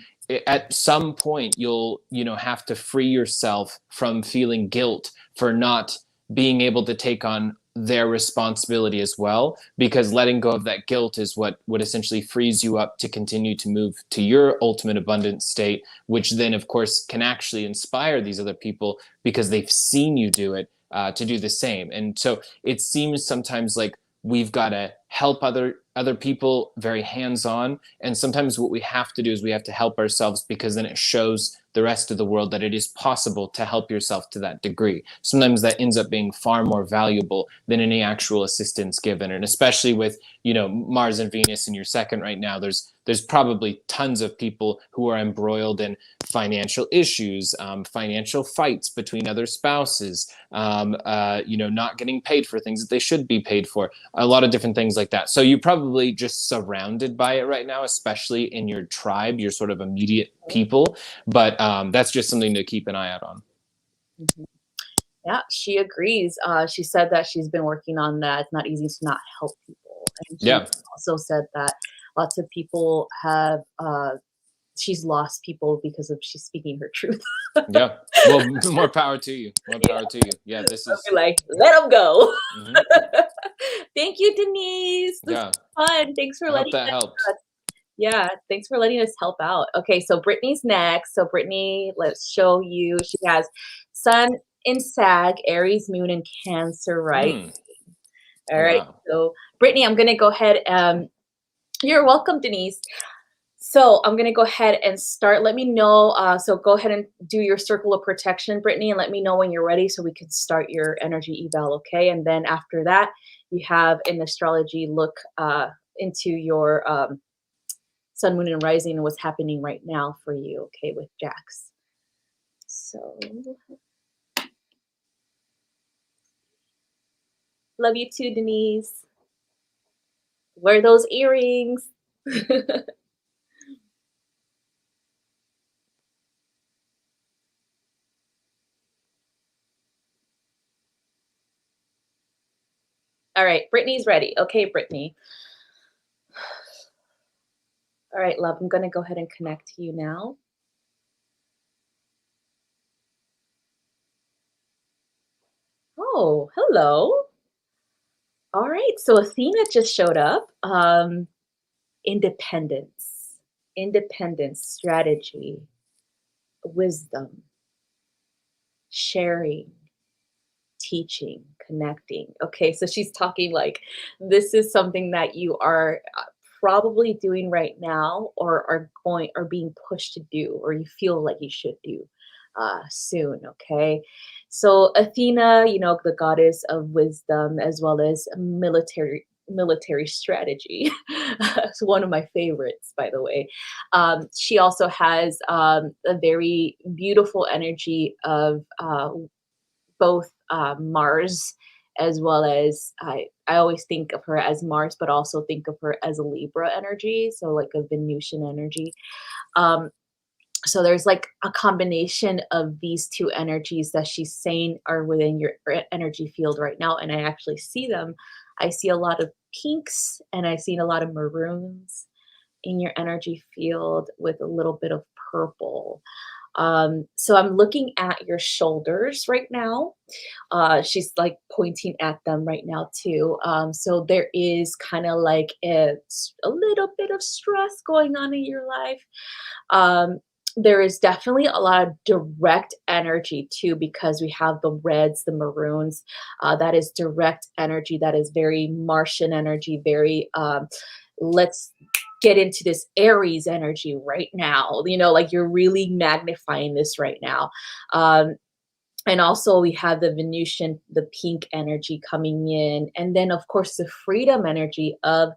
at some point, you'll, you know, have to free yourself from feeling guilt for not being able to take on their responsibility as well, because letting go of that guilt is what essentially frees you up to continue to move to your ultimate abundant state, which then of course can actually inspire these other people because they've seen you do it, to do the same. And so it seems sometimes like we've got to help other people very hands-on, and sometimes what we have to do is we have to help ourselves, because then it shows the rest of the world that it is possible to help yourself to that degree. Sometimes that ends up being far more valuable than any actual assistance given. And especially with, you know, Mars and Venus in your second right now, there's probably tons of people who are embroiled in financial issues, financial fights between other spouses, not getting paid for things that they should be paid for, a lot of different things like that. So you're probably just surrounded by it right now, especially in your tribe, your sort of immediate people. But that's just something to keep an eye out on. Mm-hmm. Yeah, she agrees. She said that she's been working on that. It's not easy to not help people. And she also said that lots of people have, she's lost people because of she's speaking her truth. Yeah. Well, more power to you. More power to you. Yeah, this is like, let them go. Mm-hmm. Thank you, Denise. This is fun. Thanks for letting that helped. Yeah, thanks for letting us help out. Okay, so Brittany's next. So Brittany, let's show you. She has Sun in Sag, Aries, Moon, and Cancer, right? All right. Wow. So Brittany, I'm gonna go ahead. You're welcome, Denise. So I'm gonna go ahead and start. Let me know. So go ahead and do your circle of protection, Brittany, and let me know when you're ready so we can start your energy eval. Okay, and then after that, you have an astrology look into your Sun, Moon, and Rising and what's happening right now for you, okay, with Jax. So, love you too, Denise. Wear those earrings. All right, Brittany's ready. Okay, Brittany. All right, love, I'm going to go ahead and connect to you now. Oh, hello. All right. So Athena just showed up. Independence, independence, strategy, wisdom, sharing, teaching, connecting. Okay, so she's talking like this is something that you are probably doing right now, or are going, or being pushed to do, or you feel like you should do soon. Okay, so Athena, you know, the goddess of wisdom as well as military strategy. It's one of my favorites, by the way. She also has a very beautiful energy of both Mars, as well as I always think of her as Mars, but also think of her as a Libra energy, so like a Venusian energy. Um, so there's like a combination of these two energies that she's saying are within your energy field right now, and I actually see them. I see a lot of pinks and I see a lot of maroons in your energy field with a little bit of purple. So I'm looking at your shoulders right now. She's like pointing at them right now too. So there is kind of like a little bit of stress going on in your life. Um, there is definitely a lot of direct energy too, because we have the reds, the maroons. That is direct energy. That is very Martian energy. Very let's get into this Aries energy right now. You know, like you're really magnifying this right now. Um, and also we have the Venusian, the pink energy coming in. And then of course the freedom energy of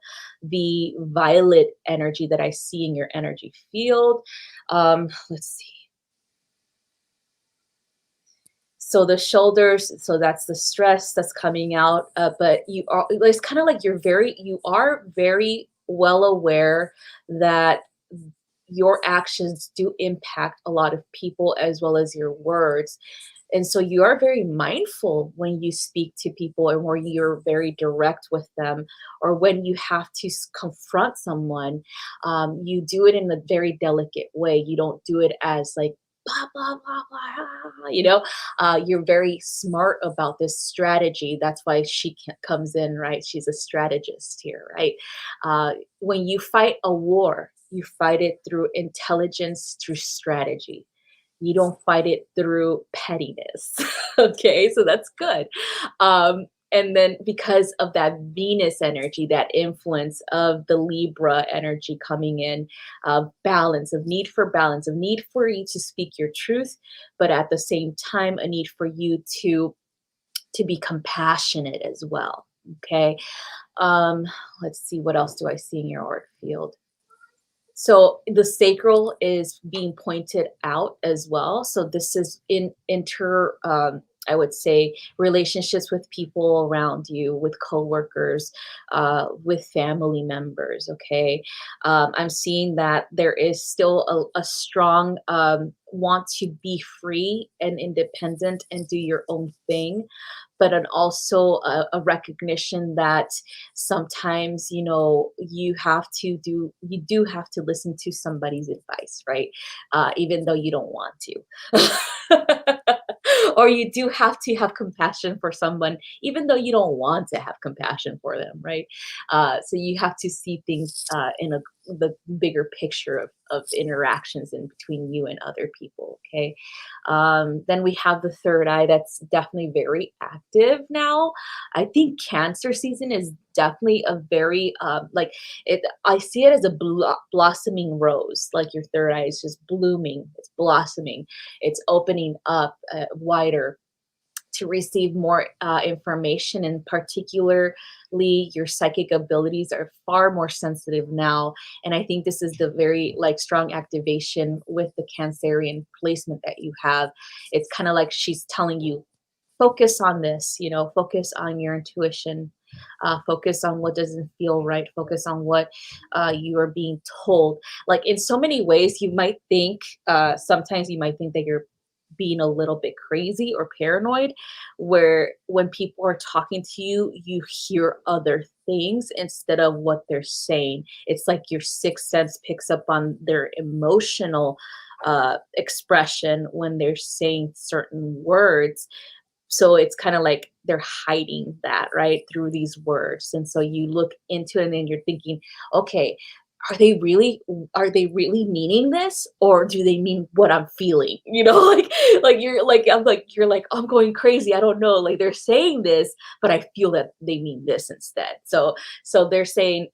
the violet energy that I see in your energy field. Let's see. So the shoulders, so that's the stress that's coming out. But you are, it's kind of like you are very well aware that your actions do impact a lot of people as well as your words. And so you are very mindful when you speak to people, and where you're very direct with them, or when you have to confront someone. You do it in a very delicate way. You don't do it as like, blah, blah, blah, blah, you know, you're very smart about this strategy. That's why she comes in, right? She's a strategist here, right? When you fight a war, you fight it through intelligence, through strategy. You don't fight it through pettiness. Okay, so that's good. And then because of that Venus energy, that influence of the Libra energy coming in, balance, of need for balance, of need for you to speak your truth, but at the same time, a need for you to be compassionate as well. Okay. Um, let's see, what else do I see in your auric field? So the sacral is being pointed out as well. So this is in I would say, relationships with people around you, with coworkers, with family members. Okay, I'm seeing that there is still a strong want to be free and independent and do your own thing, but also a recognition that sometimes, you know, you do have to listen to somebody's advice, right? Even though you don't want to. Or you do have to have compassion for someone even though you don't want to have compassion for them, right? So you have to see things in the bigger picture of interactions in between you and other people. Okay. Then we have the third eye that's definitely very active now. I think Cancer season is definitely a very like it. I see it as a blossoming rose. Like your third eye is just blooming. It's blossoming. It's opening up wider to receive more information, and particularly your psychic abilities are far more sensitive now. And I think this is the very like strong activation with the Cancerian placement that you have. It's kind of like she's telling you, focus on this, you know, focus on your intuition, focus on what doesn't feel right, focus on what you are being told. Like in so many ways, you might think, sometimes you might think that you're being a little bit crazy or paranoid, where when people are talking to you, you hear other things instead of what they're saying. It's like your sixth sense picks up on their emotional expression when they're saying certain words. So it's kind of like they're hiding that, right, through these words. And so you look into it and then you're thinking, okay, are they really meaning this, or do they mean what I'm feeling? You're like, I'm going crazy. I don't know. Like they're saying this, but I feel that they mean this instead. So they're saying,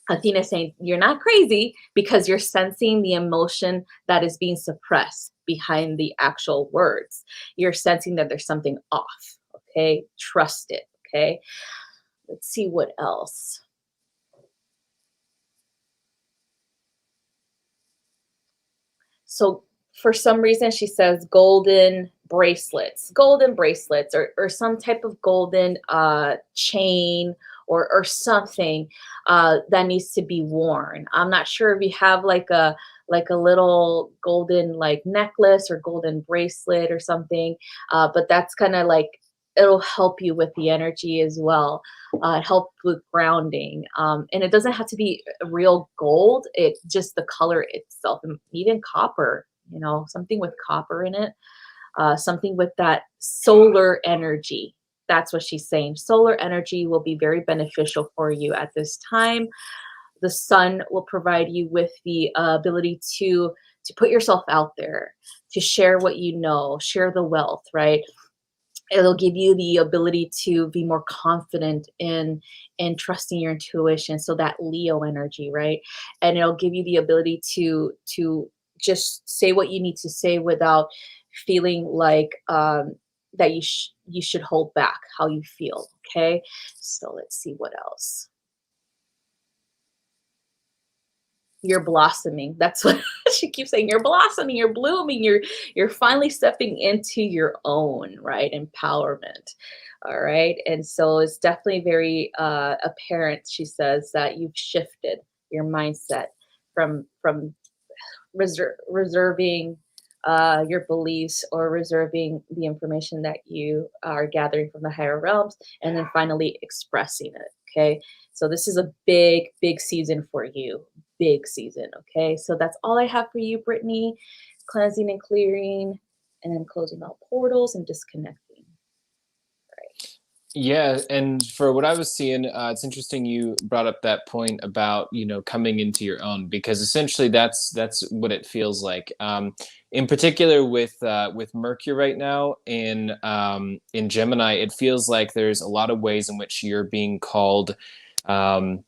Athena's saying, you're not crazy because you're sensing the emotion that is being suppressed behind the actual words. You're sensing that there's something off. Okay. Trust it. Okay. Let's see what else. So for some reason, she says golden bracelets, or some type of golden chain, or something that needs to be worn. I'm not sure if you have like a little golden like necklace or golden bracelet or something, but that's kind of like, it'll help you with the energy as well. It helps with grounding, and it doesn't have to be real gold. It's just the color itself, and even copper. Something with copper in it, something with that solar energy. That's what she's saying. Solar energy will be very beneficial for you at this time. The sun will provide you with the ability to put yourself out there, to share what you know, share the wealth, right? It'll give you the ability to be more confident in trusting your intuition. So that Leo energy, right? And it'll give you the ability to just say what you need to say without feeling like that you should hold back how you feel. Okay. So let's see what else. You're blossoming. That's what she keeps saying. You're blossoming, you're blooming, you're finally stepping into your own, right? Empowerment. All right. And so it's definitely very apparent, she says, that you've shifted your mindset from reserving your beliefs, or reserving the information that you are gathering from the higher realms, and then finally expressing it. Okay. So this is a big season for you. Big season. Okay. So that's all I have for you, Brittany. Cleansing and clearing, and then closing all portals and disconnecting. Yeah, and for what I was seeing, it's interesting you brought up that point about coming into your own, because essentially that's what it feels like. In particular with Mercury right now in Gemini, it feels like there's a lot of ways in which you're being called to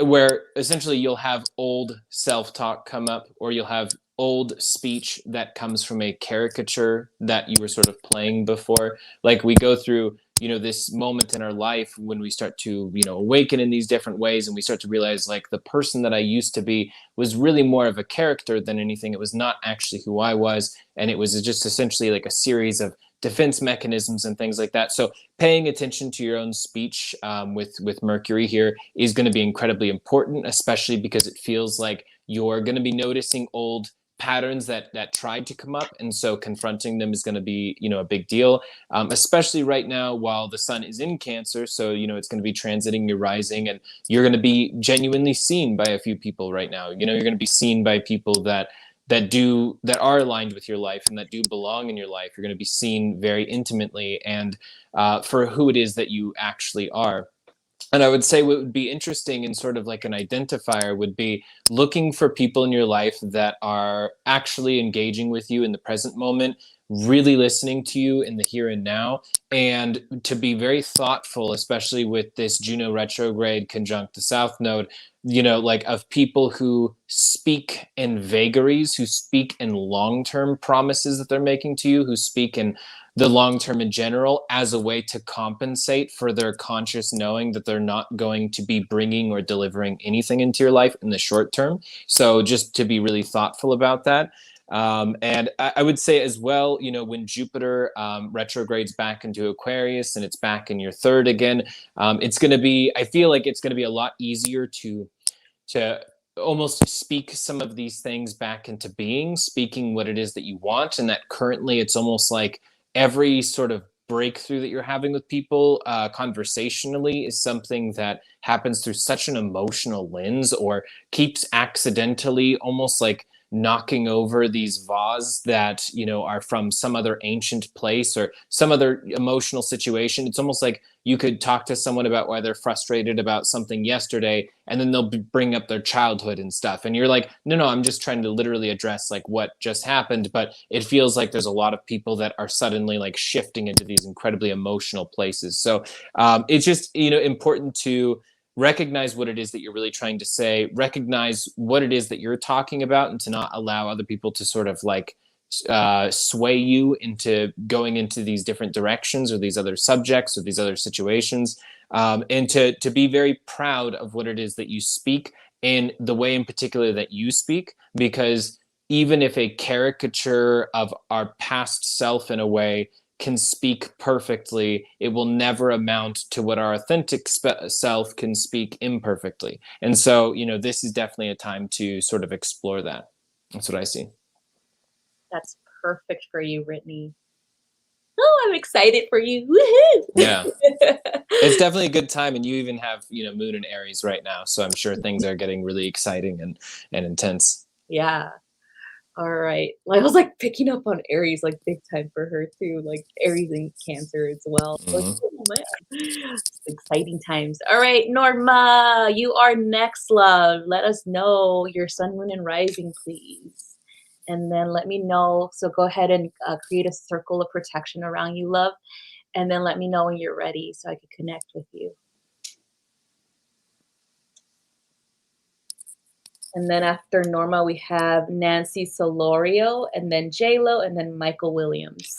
where essentially you'll have old self-talk come up, or you'll have old speech that comes from a caricature that you were sort of playing before. Like we go through this moment in our life when we start to awaken in these different ways, and we start to realize like the person that I used to be was really more of a character than anything. It was not actually who I was, and it was just essentially like a series of defense mechanisms and things like that. So paying attention to your own speech with Mercury here is going to be incredibly important, especially because it feels like you're going to be noticing old patterns that tried to come up, and so confronting them is going to be a big deal, especially right now while the sun is in Cancer. So it's going to be transiting your rising, and you're going to be genuinely seen by a few people right now. You're going to be seen by people that are aligned with your life and that do belong in your life. You're going to be seen very intimately and for who it is that you actually are. And I would say what would be interesting and sort of like an identifier would be looking for people in your life that are actually engaging with you in the present moment, really listening to you in the here and now, and to be very thoughtful, especially with this Juno retrograde conjunct the South Node, like of people who speak in vagaries, who speak in long-term promises that they're making to you, who speak in the long term in general as a way to compensate for their conscious knowing that they're not going to be bringing or delivering anything into your life in the short term. So just to be really thoughtful about that. And I would say as well, when Jupiter retrogrades back into Aquarius and it's back in your third again, it's going to be, I feel like it's going to be a lot easier to almost speak some of these things back into being, speaking what it is that you want. And that currently it's almost like every sort of breakthrough that you're having with people conversationally is something that happens through such an emotional lens, or keeps accidentally almost like knocking over these vases that, you know, are from some other ancient place or some other emotional situation. It's almost like you could talk to someone about why they're frustrated about something yesterday, and then they'll bring up their childhood and stuff. And you're like, no, I'm just trying to literally address like what just happened. But it feels like there's a lot of people that are suddenly like shifting into these incredibly emotional places. So it's just, you know, important to recognize what it is that you're really trying to say, recognize what it is that you're talking about, and to not allow other people to sort of like sway you into going into these different directions or these other subjects or these other situations, and to be very proud of what it is that you speak and the way in particular that you speak, because even if a caricature of our past self in a way can speak perfectly, it will never amount to what our authentic self can speak imperfectly. And so, you know, this is definitely a time to sort of explore that. That's what I see. That's perfect for you, Brittany. Oh, I'm excited for you. Woohoo! Yeah. It's definitely a good time, and you even have, you know, Moon in Aries right now, so I'm sure things are getting really exciting and intense. Yeah. All right. I was like picking up on Aries like big time for her too, like Aries and Cancer as well. Like, Mm-hmm. oh man, it's exciting times. All right, Norma, you are next, love. Let us know your sun, moon, and rising, please. And then let me know. So go ahead and create a circle of protection around you, love. And then let me know when you're ready so I can connect with you. And then after Norma, we have Nancy Solorio, and then J-Lo, and then Michael Williams.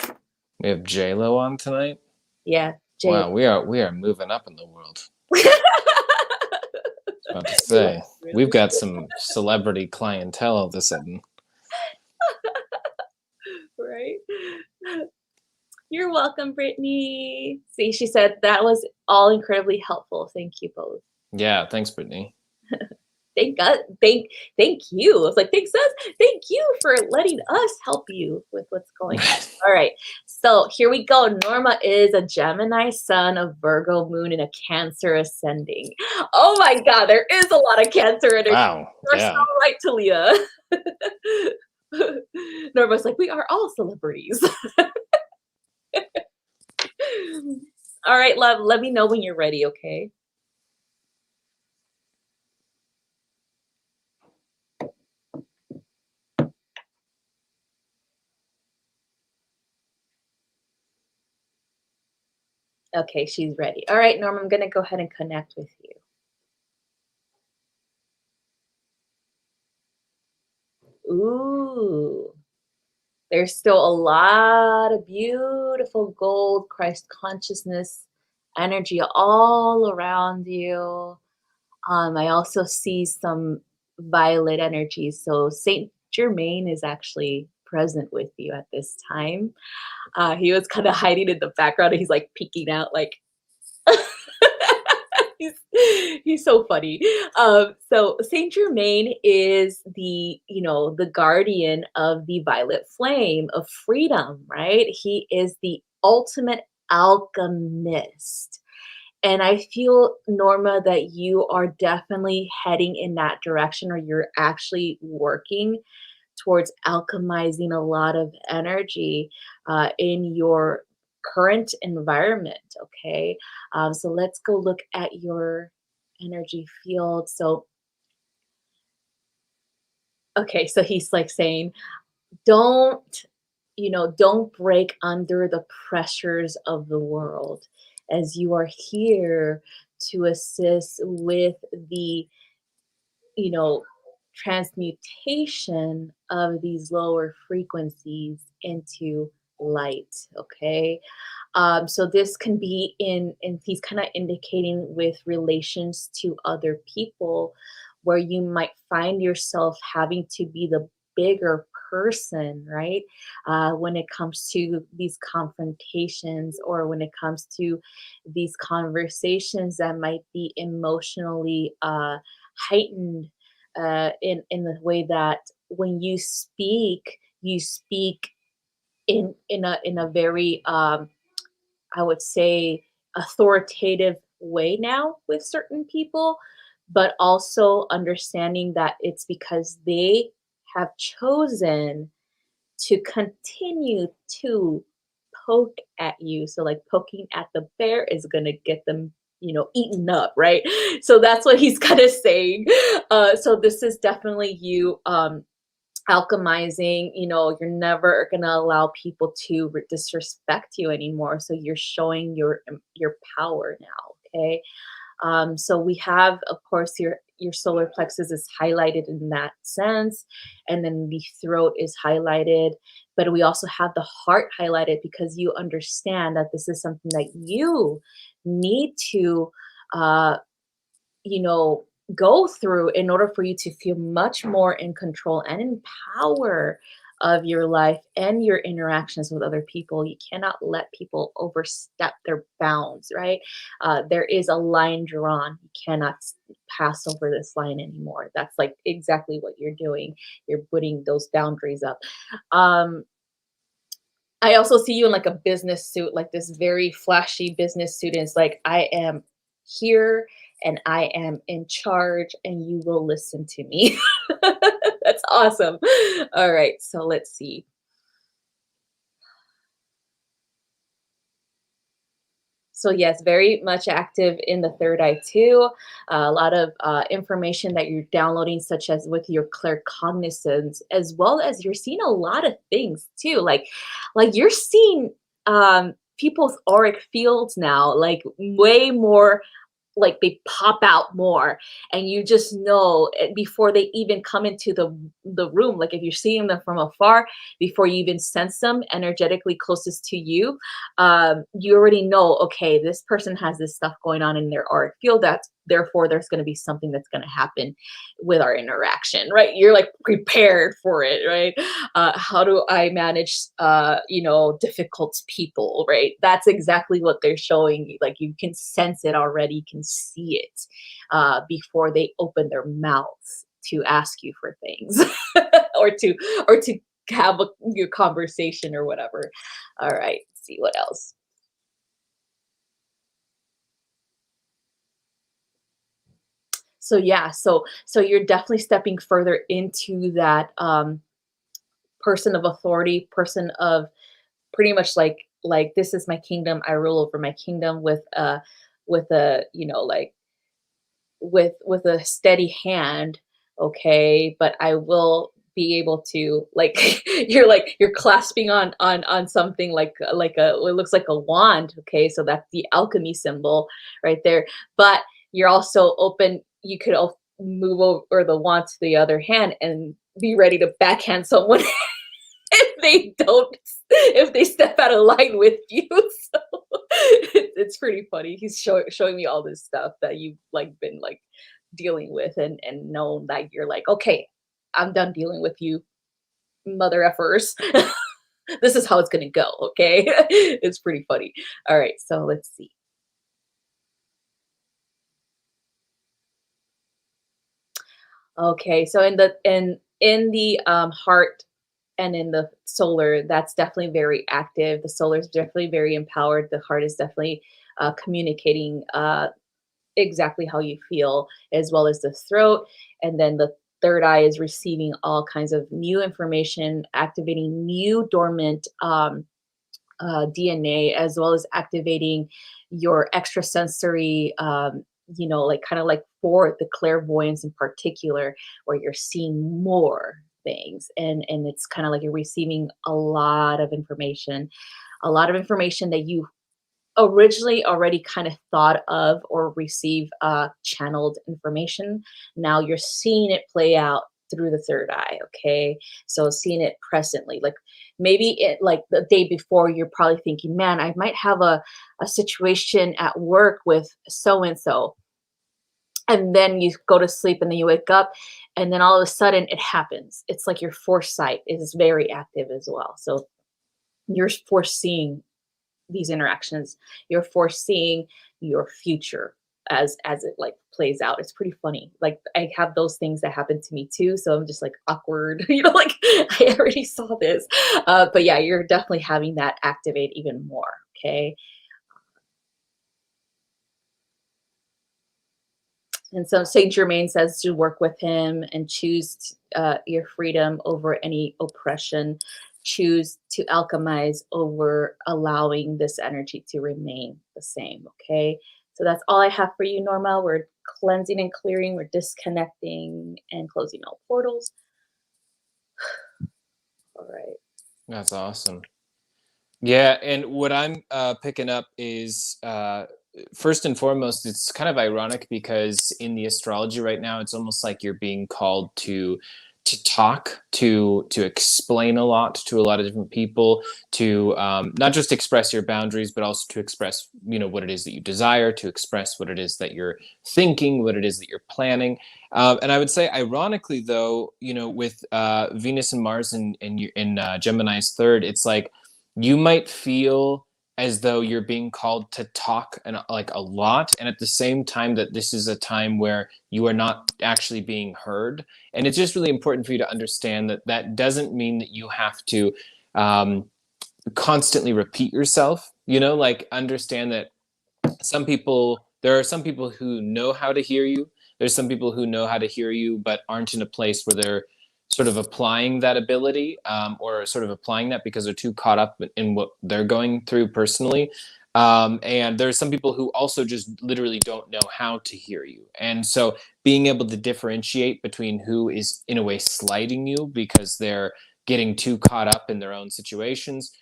We have J-Lo on tonight. Yeah, Wow, we are moving up in the world. About to say, we've got some celebrity clientele all of a sudden. Right? You're welcome, Brittany. See, she said that was all incredibly helpful. Thank you both. Yeah, thanks, Brittany. Thank God. Thank you. I was like, thanks us. Thank you for letting us help you with what's going on. All right. So here we go. Norma is a Gemini sun, a Virgo moon, and a Cancer ascending. Oh my God, there is a lot of Cancer energy. Wow. You're Yeah. so right, Talia. Norma's like, we are all celebrities. All right, love. Let me know when you're ready, okay? Okay, she's ready. All right, Norma, I'm going to go ahead and connect with you. Ooh, there's still a lot of beautiful gold Christ consciousness energy all around you. I also see some violet energy. So Saint Germain is actually present with you at this time. He was kind of hiding in the background and he's like peeking out like he's, he's so funny. So Saint Germain is the guardian of the violet flame of freedom, right? He is the ultimate alchemist. And I feel, Norma, that you are definitely heading in that direction, or you're actually working towards alchemizing a lot of energy in your current environment. Okay. So let's go look at your energy field. So, okay. So he's like saying, don't, don't break under the pressures of the world, as you are here to assist with the you know, transmutation of these lower frequencies into light. Okay. So this can be and he's kind of indicating with relations to other people where you might find yourself having to be the bigger person, right? When it comes to these confrontations, or when it comes to these conversations that might be emotionally heightened in the way that when you speak in a very I would say authoritative way now with certain people, but also understanding that it's because they have chosen to continue to poke at you. So like poking at the bear is gonna get them, eaten up, right? So that's what he's kind of saying. So this is definitely you alchemizing. You're never gonna allow people to disrespect you anymore. So you're showing your power now. Okay. So we have, of course, your solar plexus is highlighted in that sense, and then the throat is highlighted. But we also have the heart highlighted because you understand that this is something that you need to, uh, you know, go through in order for you to feel much more in control and in power of your life and your interactions with other people. You cannot let people overstep their bounds, right? There is a line drawn. You cannot pass over this line anymore. That's like exactly what you're doing. You're putting those boundaries up. Um, I also see you in like a business suit, like this very flashy business suit. And it's like, I am here and I am in charge and you will listen to me. That's awesome. All right, so let's see. So yes, very much active in the third eye too. A lot of information that you're downloading, such as with your claircognizance, as well as you're seeing a lot of things too. Like you're seeing people's auric fields now, like way more, like they pop out more, and you just know before they even come into the room. Like if you're seeing them from afar, before you even sense them energetically closest to you, you already know, okay, this person has this stuff going on in their auric field, that therefore there's going to be something that's going to happen with our interaction, right? You're like prepared for it, right? How do I manage difficult people, right? That's exactly what they're showing you. Like you can sense it already, you can see it before they open their mouths to ask you for things or to have your conversation or whatever. All right, let's see what else. So yeah, so you're definitely stepping further into that person of authority, person of pretty much like this is my kingdom, I rule over my kingdom with a like with a steady hand, okay, but I will be able to like you're clasping on something like a, it looks like a wand, okay, so that's the alchemy symbol right there. But you're also open, you could move over the wand to the other hand and be ready to backhand someone if they don't, if they step out of line with you. So it's pretty funny. He's showing me all this stuff that you've like been like dealing with, and known that you're like, okay, I'm done dealing with you mother effers. This is how it's gonna go, okay? It's pretty funny. All right, so let's see. Okay, so in the heart and in the solar, that's definitely very active. The solar is definitely very empowered. The heart is definitely communicating exactly how you feel, as well as the throat. And then the third eye is receiving all kinds of new information, activating new dormant DNA, as well as activating your extrasensory, like kind of like for the clairvoyance in particular, where you're seeing more things, and it's kind of like you're receiving a lot of information that you originally already kind of thought of or receive channeled information. Now you're seeing it play out through the third eye, okay? So seeing it presently, like maybe it like the day before, you're probably thinking, man, I might have a situation at work with so and so. And then you go to sleep and then you wake up, and then all of a sudden it happens. It's like your foresight is very active as well. So you're foreseeing these interactions, you're foreseeing your future as it like plays out. It's pretty funny. Like I have those things that happen to me too, so I'm just like awkward, like I already saw this. But yeah, you're definitely having that activate even more, okay? And so Saint Germain says to work with him and choose your freedom over any oppression. Choose to alchemize over allowing this energy to remain the same. Okay. So that's all I have for you, Norma. We're cleansing and clearing, we're disconnecting and closing all portals. All right. That's awesome. Yeah, and what I'm picking up is first and foremost, it's kind of ironic because in the astrology right now, it's almost like you're being called to talk, to explain a lot to a lot of different people, to not just express your boundaries, but also to express, you know, what it is that you desire, to express what it is that you're thinking, what it is that you're planning. And I would say, ironically, though, you know, with Venus and Mars in Gemini's third, it's like you might feel as though you're being called to talk and like a lot, and at the same time that this is a time where you are not actually being heard. And it's just really important for you to understand that that doesn't mean that you have to um, constantly repeat yourself. You know, like understand that there are some people who know how to hear you. There's some people who know how to hear you but aren't in a place where they're sort of applying that ability, or sort of applying that because they're too caught up in what they're going through personally. And there's some people who also just literally don't know how to hear you. And so being able to differentiate between who is in a way slighting you because they're getting too caught up in their own situations,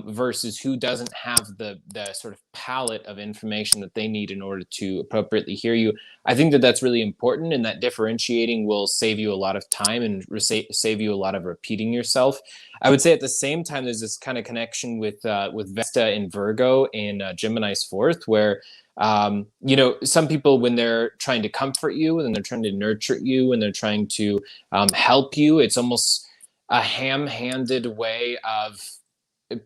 versus who doesn't have the sort of palette of information that they need in order to appropriately hear you. I think that that's really important, and that differentiating will save you a lot of time and save you a lot of repeating yourself. I would say at the same time, there's this kind of connection with Vesta in Virgo in Gemini's fourth, where you know, some people, when they're trying to comfort you and they're trying to nurture you and they're trying to help you, it's almost a ham-handed way of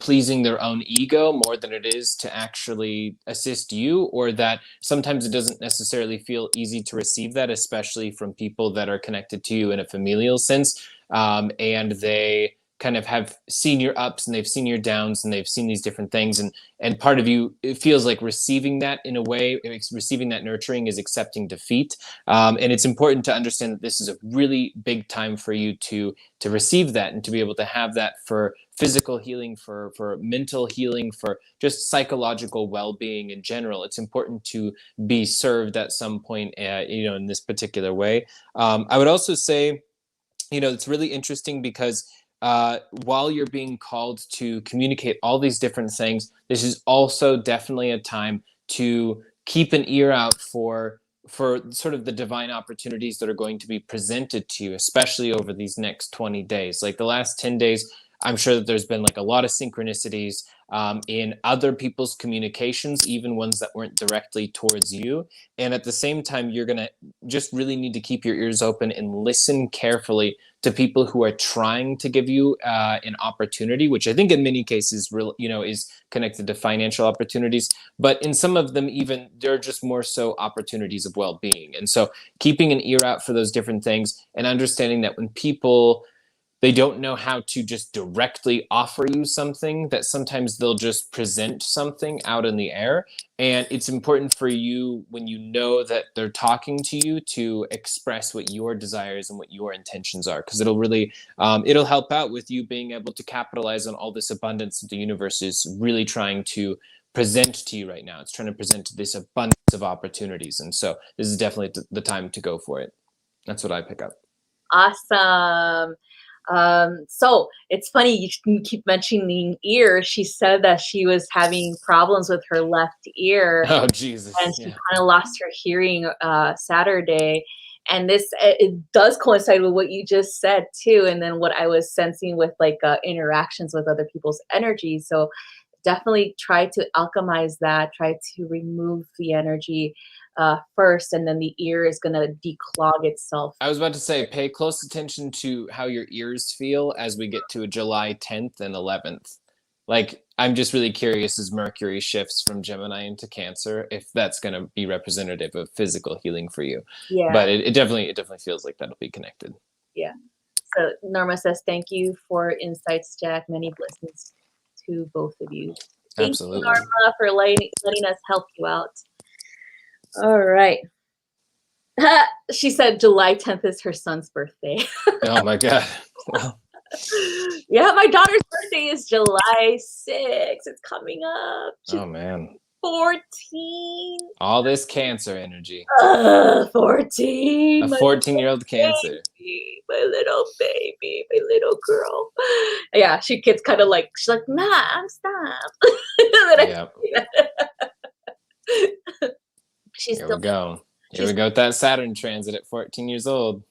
pleasing their own ego more than it is to actually assist you, or that sometimes it doesn't necessarily feel easy to receive that, especially from people that are connected to you in a familial sense. And they kind of have seen your ups and they've seen your downs and they've seen these different things, and part of you, it feels like receiving that in a way, receiving that nurturing is accepting defeat. And it's important to understand that this is a really big time for you to receive that and to be able to have that for physical healing, for mental healing, for just psychological well-being in general. It's important to be served at some point, you know, in this particular way. I would also say, you know, it's really interesting because while you're being called to communicate all these different things, this is also definitely a time to keep an ear out for sort of the divine opportunities that are going to be presented to you, especially over these next 20 days. Like the last 10 days, I'm sure that there's been like a lot of synchronicities in other people's communications, even ones that weren't directly towards you. And at the same time, you're going to just really need to keep your ears open and listen carefully to people who are trying to give you an opportunity, which I think in many cases, you know, is connected to financial opportunities. But in some of them, even they're just more so opportunities of well-being. And so keeping an ear out for those different things and understanding that when people, they don't know how to just directly offer you something, that sometimes they'll just present something out in the air. And it's important for you, when you know that they're talking to you, to express what your desires and what your intentions are, because it'll really it'll help out with you being able to capitalize on all this abundance that the universe is really trying to present to you right now. It's trying to present this abundance of opportunities, and so this is definitely the time to go for it. That's what I pick up. Awesome. So it's funny you keep mentioning ear. She said that she was having problems with her left ear, Oh, Jesus. and she Yeah. kind of lost her hearing Saturday. And this, it does coincide with what you just said too, and then what I was sensing with like interactions with other people's energy. So definitely try to alchemize that. Try to remove the energy first, and then the ear is gonna declog itself. I was about to say, pay close attention to how your ears feel as we get to July 10th and 11th. Like, I'm just really curious as Mercury shifts from Gemini into Cancer, if that's going to be representative of physical healing for you. Yeah, But it definitely feels like that'll be connected. yeah. So Norma says, "Thank you for insights, Jack. Many blessings to both of you." Thank you, Absolutely. Norma, for letting us help you out. All right. She said July 10th is her son's birthday. Oh my God. Yeah, my daughter's birthday is July 6th. It's coming up. She's Oh man. 14. All this Cancer energy. 14. A My 14-year-old Cancer. baby, my little baby, my little girl. Yeah, she gets kind of like, she's like, Mom, stop. Yeah. She's Here still, we go. Here we go with that Saturn transit at 14 years old.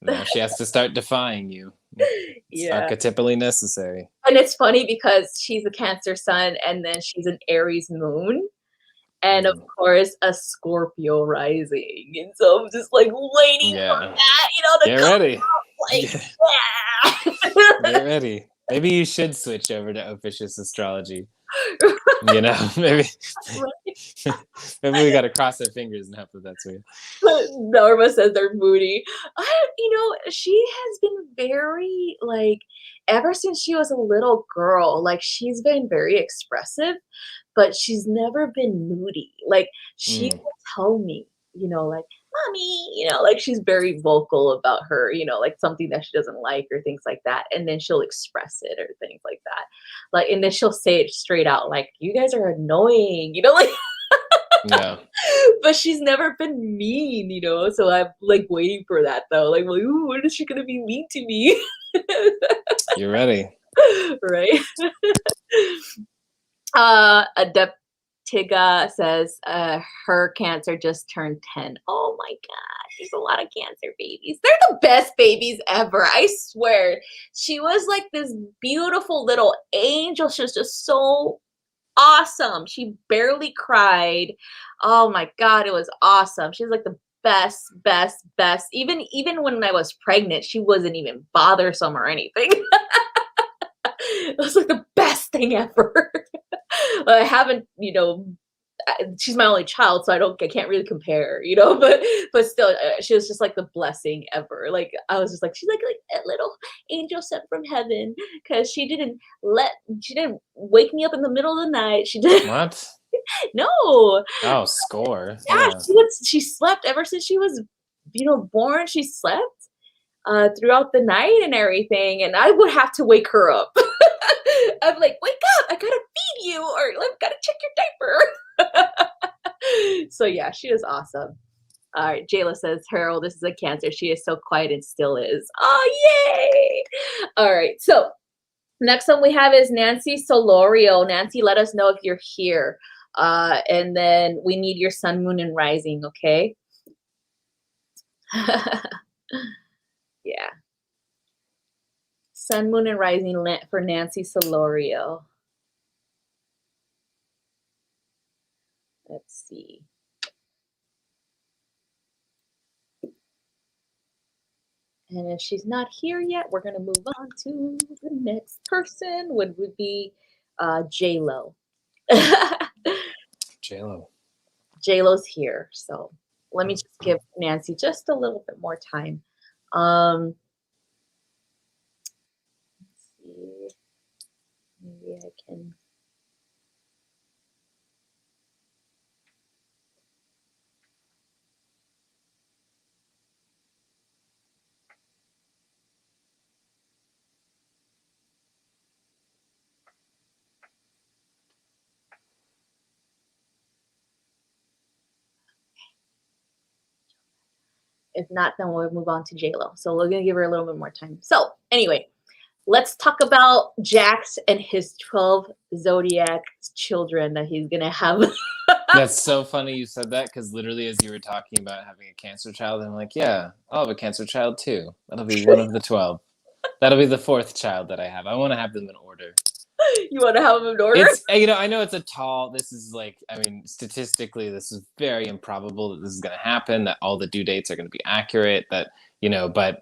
Now she has to start defying you. It's yeah. archetypally necessary. And it's funny because she's a Cancer sun and then she's an Aries moon. And of course, a Scorpio rising. And so I'm just like waiting for that, to Get come ready. out. Like, yeah. Get ready. Maybe you should switch over to officious astrology. Maybe we got to cross our fingers and hope that that's real. Norma says they're moody. She has been very, like, ever since she was a little girl, like, she's been very expressive, but she's never been moody. Like, she will tell me, like, Mommy, like, she's very vocal about her, like, something that she doesn't like or things like that. And then she'll express it or things like that. Like, and then she'll say it straight out, like, you guys are annoying, like. Yeah. But she's never been mean, so I'm like waiting for that though. Like, well, ooh, when is she gonna be mean to me? You're ready. Right? Adeptiga says her Cancer just turned 10. Oh my God, there's a lot of Cancer babies. They're the best babies ever. I swear. She was like this beautiful little angel. She was just so awesome. She barely cried. Oh my God, it was awesome. She was like the best. Even when I was pregnant, she wasn't even bothersome or anything. It was like the best thing ever. I haven't, she's my only child, so I can't really compare, but still, she was just like the blessing ever. Like, I was just like, she's like a little angel sent from heaven, because she didn't wake me up in the middle of the night. She didn't. What? No. Oh, score. Yeah. She slept ever since she was, born. She slept throughout the night and everything, and I would have to wake her up. I'm like, wake up, I gotta feed you, or I've gotta check your diaper. So yeah, she is awesome. All right, Jayla says her oldest is a Cancer. She is so quiet and still is. Oh, yay! All right, so next one we have is Nancy Solorio. Nancy, let us know if you're here. And then we need your sun, moon, and rising, okay? Yeah. Sun, moon, and rising for Nancy Solorio. Let's see. And if she's not here yet, we're going to move on to the next person, would be J-Lo. J-Lo. J-Lo's here. So let me just give Nancy just a little bit more time. Let's see. Maybe I can. If not, then we'll move on to J-Lo. So we're going to give her a little bit more time. So anyway, let's talk about Jax and his 12 zodiac children that he's going to have. That's so funny you said that, because literally as you were talking about having a Cancer child, I'm like, yeah, I'll have a Cancer child too. That'll be one of the 12. That'll be the 4th child that I have. I want to have them in order. You want to have them in order? It's, I know it's this is like, statistically, this is very improbable that this is going to happen, that all the due dates are going to be accurate, that, but,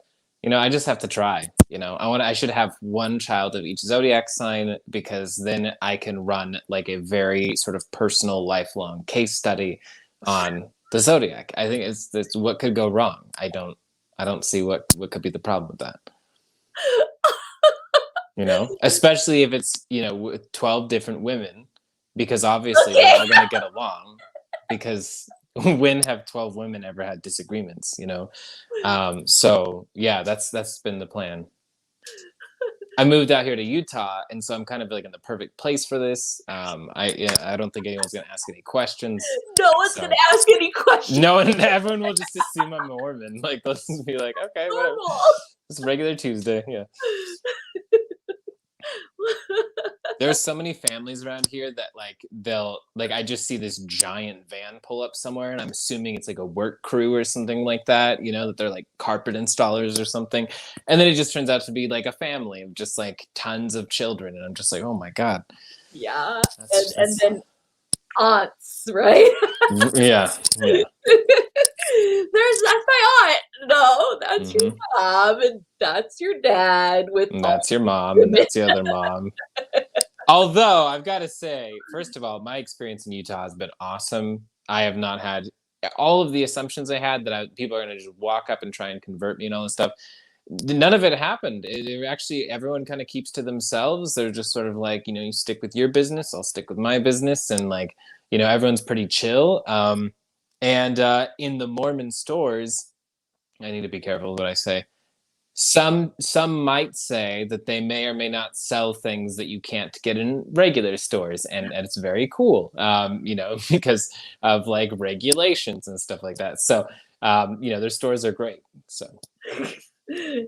I just have to try, I should have one child of each zodiac sign, because then I can run like a very sort of personal, lifelong case study on the zodiac. I think it's what could go wrong. I don't see what could be the problem with that. Especially if it's, with 12 different women, because obviously they're all going to get along, because when have 12 women ever had disagreements, you know? So yeah, that's been the plan. I moved out here to Utah, and so I'm kind of like in the perfect place for this. I don't think anyone's gonna ask any questions. No one's So gonna ask any questions. no one, everyone will just assume I'm Mormon. Like they'll just be like, okay, whatever. Normal. It's a regular Tuesday. Yeah. There's so many families around here that like they'll like I just see this giant van pull up somewhere, and I'm assuming it's like a work crew or something like that, you know, that they're like carpet installers or something. And then it just turns out to be like a family of just like tons of children, and I'm just like, oh my God. Yeah. That's, And then aunts, right? yeah. Yeah. That's my aunt. No, that's your Hmm. mom, and that's your dad with And all that's your the mom, and women. that's the other mom. Although I've got to say, first of all, my experience in Utah has been awesome. I have not had all of the assumptions I had that people are going to just walk up and try and convert me and all this stuff. None of it happened. It actually, everyone kind of keeps to themselves. They're just sort of like, you know, you stick with your business, I'll stick with my business, and like, you know, everyone's pretty chill. And in the Mormon stores, I need to be careful what I say. Some might say that they may or may not sell things that you can't get in regular stores, and it's very cool, you know, because of like regulations and stuff like that. So you know, their stores are great. So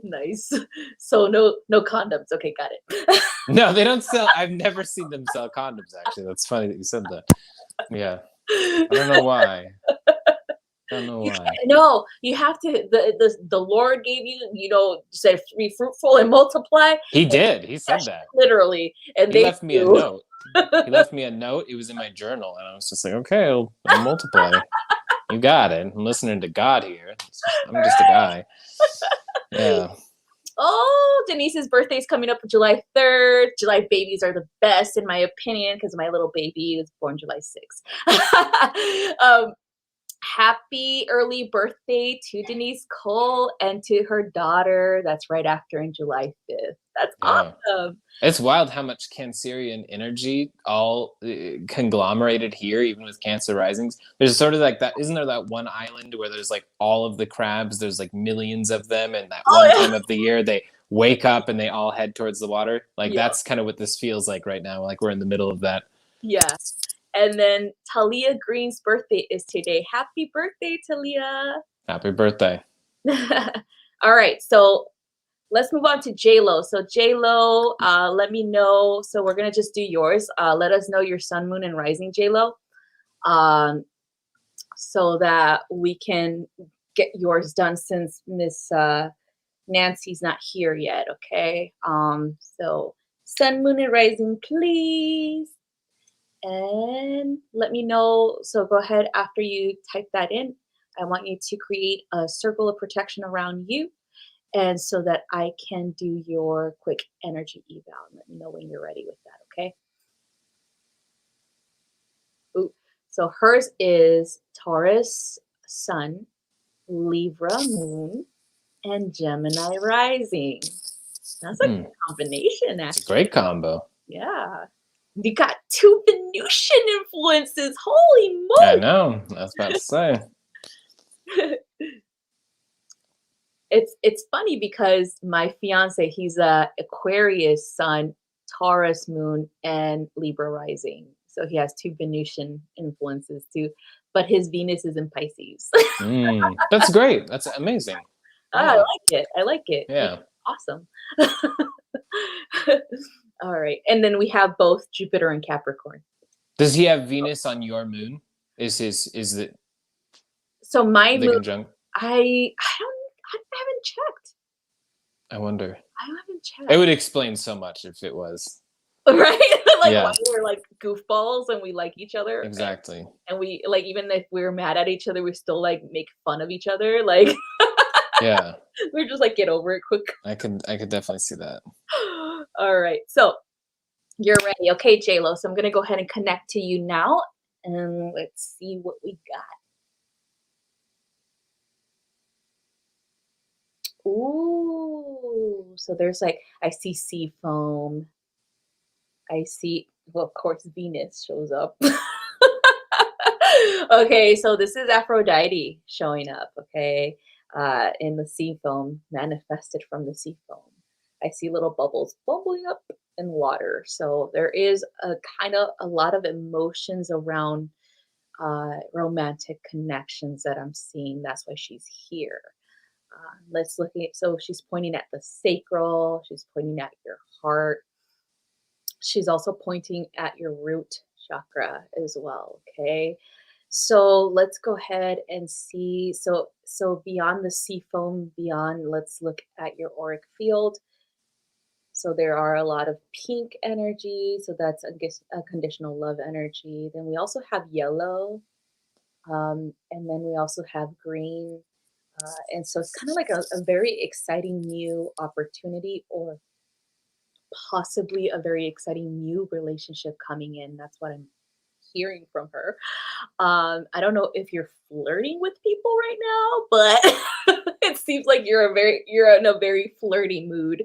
Nice. So no condoms. Okay, got it. no, they don't sell. I've never seen them sell condoms. Actually, that's funny that you said that. Yeah, I don't know why. Don't know why. No, you have to. The Lord gave you, you know, said be fruitful and multiply. He did. He said that. Literally, and He they left me a do. note. He left me a note. It was in my journal, and I was just like, okay, I'll multiply. You got it. I'm listening to God here. I'm just a guy. Yeah. Oh, Denise's birthday is coming up July 3rd. July babies are the best, in my opinion, because my little baby was born July 6th. Happy early birthday to Denise Cole and to her daughter. That's right after in July 5th. That's Yeah. awesome. It's wild how much Cancerian energy all conglomerated here, even with Cancer risings. There's sort of like that. Isn't there that one island where there's like all of the crabs? There's like millions of them, and that one time of the year they wake up and they all head towards the water. Like that's kind of what this feels like right now. Like we're in the middle of that. Yeah. And then Talia Green's birthday is today. Happy birthday, Talia. Happy birthday. All right. So let's move on to J-Lo. So J-Lo, let me know. So we're going to just do yours. Let us know your sun, moon, and rising, J-Lo, so that we can get yours done since Miss Nancy's not here yet, okay? So sun, moon, and rising, please. And let me know. So go ahead after you type that in. I want you to create a circle of protection around you, and so that I can do your quick energy eval. Let me know when you're ready with that, okay? Ooh. So hers is Taurus sun, Libra moon, and Gemini rising. That's a good combination, actually. It's a great combo. Yeah. You got two Venusian influences. Holy moly. I know. I was about to say. It's funny because my fiance, he's a Aquarius sun, Taurus moon, and Libra rising. So he has two Venusian influences too, but his Venus is in Pisces. That's great. That's amazing. I like it. I like it. Yeah. Awesome. All right. And then we have both Jupiter and Capricorn. Does he have Venus on your moon? Is it So my moon, conjunct? I haven't checked. I wonder. I haven't checked. It would explain so much if it was. Right? Like Yeah. why we're like goofballs and we like each other. Exactly. And we like, even if we're mad at each other, we still like make fun of each other. Like Yeah. we're just like, get over it quick. I could definitely see that. All right. So you're ready. Okay, J-Lo. So I'm gonna go ahead and connect to you now. And let's see what we got. Ooh. So there's like, I see sea foam. I see, well, of course, Venus shows up. Okay, so this is Aphrodite showing up, okay, in the sea foam, manifested from the sea foam. I see little bubbles bubbling up in water. So there is a kind of a lot of emotions around romantic connections that I'm seeing. That's why she's here. Let's look at, so she's pointing at the sacral, she's pointing at your heart. She's also pointing at your root chakra as well, okay? So let's go ahead and see. So beyond the sea foam, beyond, let's look at your auric field. So there are a lot of pink energy. So that's a conditional love energy. Then we also have yellow, and then we also have green. And so it's kind of like a very exciting new opportunity, or possibly a very exciting new relationship coming in. That's what I'm hearing from her. I don't know if you're flirting with people right now, but it seems like you're in a very flirty mood.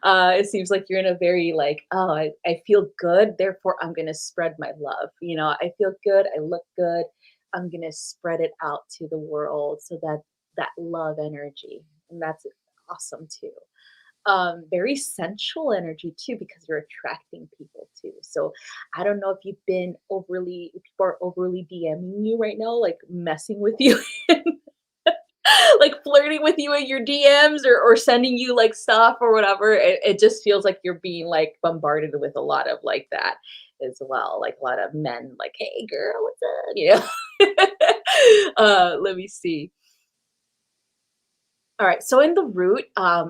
It seems like you're in a very like, oh, I feel good, therefore I'm gonna spread my love. You know, I feel good, I look good, I'm gonna spread it out to the world, so that love energy. And that's awesome too. Very sensual energy too, because you're attracting people too. So I don't know if you've been overly, if people are overly DMing you right now, like messing with you, like flirting with you in your DMs, or sending you like stuff or whatever. It just feels like you're being like bombarded with a lot of like that as well. Like a lot of men like, hey girl, what's up? You know? Let me see. All right, so in the root,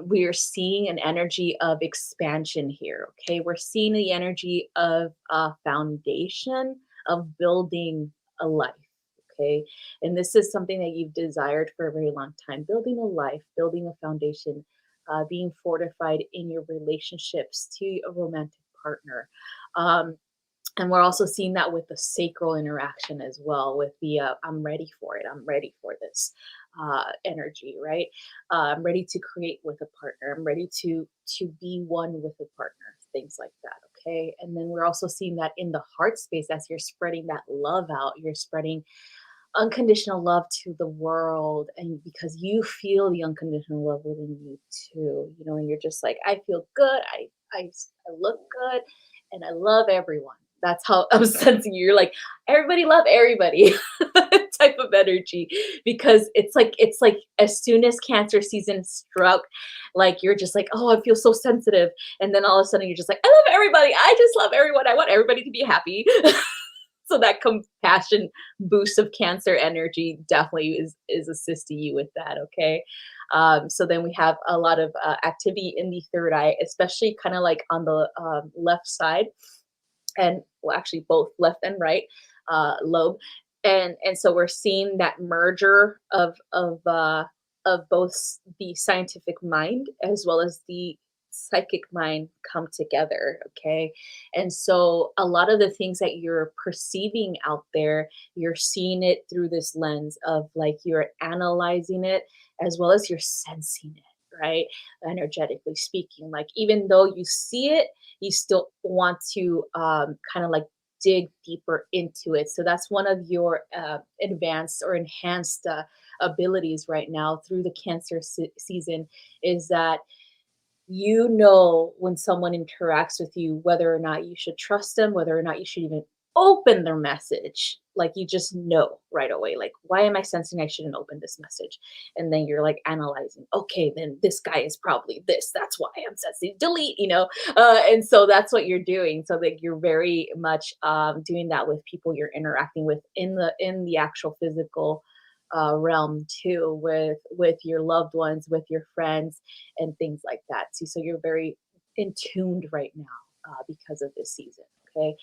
we are seeing an energy of expansion here. Okay, we're seeing the energy of a foundation of building a life. Okay, and this is something that you've desired for a very long time, building a life, building a foundation, being fortified in your relationships to a romantic partner. Um, and we're also seeing that with the sacral interaction as well, with the I'm ready for it, I'm ready for this energy, right? I'm ready to create with a partner, I'm ready to be one with a partner, things like that. Okay, and then we're also seeing that in the heart space, as you're spreading that love out, you're spreading unconditional love to the world, and because you feel the unconditional love within you too, you know, and you're just like, I feel good, I look good, and I love everyone. That's how I'm sensing you. You're like, everybody love everybody type of energy, because it's like as soon as Cancer season struck, like you're just like, oh, I feel so sensitive, and then all of a sudden you're just like, I love everybody, I just love everyone, I want everybody to be happy. So that compassion boost of Cancer energy definitely is assisting you with that. Okay, so then we have a lot of activity in the third eye, especially kind of like on the left side, and well, actually both left and right lobe, and so we're seeing that merger of both the scientific mind as well as the psychic mind come together. Okay, and so a lot of the things that you're perceiving out there, you're seeing it through this lens of like you're analyzing it as well as you're sensing it, right? Energetically speaking, like even though you see it, you still want to kind of like dig deeper into it. So that's one of your advanced or enhanced abilities right now through the Cancer season, is that you know when someone interacts with you, whether or not you should trust them, whether or not you should even open their message. Like you just know right away, like, why am I sensing I shouldn't open this message? And then you're like analyzing, okay, then this guy is probably this. That's why I'm sensing delete, you know? And so that's what you're doing. So like you're very much doing that with people you're interacting with in the actual physical realm too, with your loved ones, with your friends, and things like that. See, so you're very in tuned right now because of this season. Okay.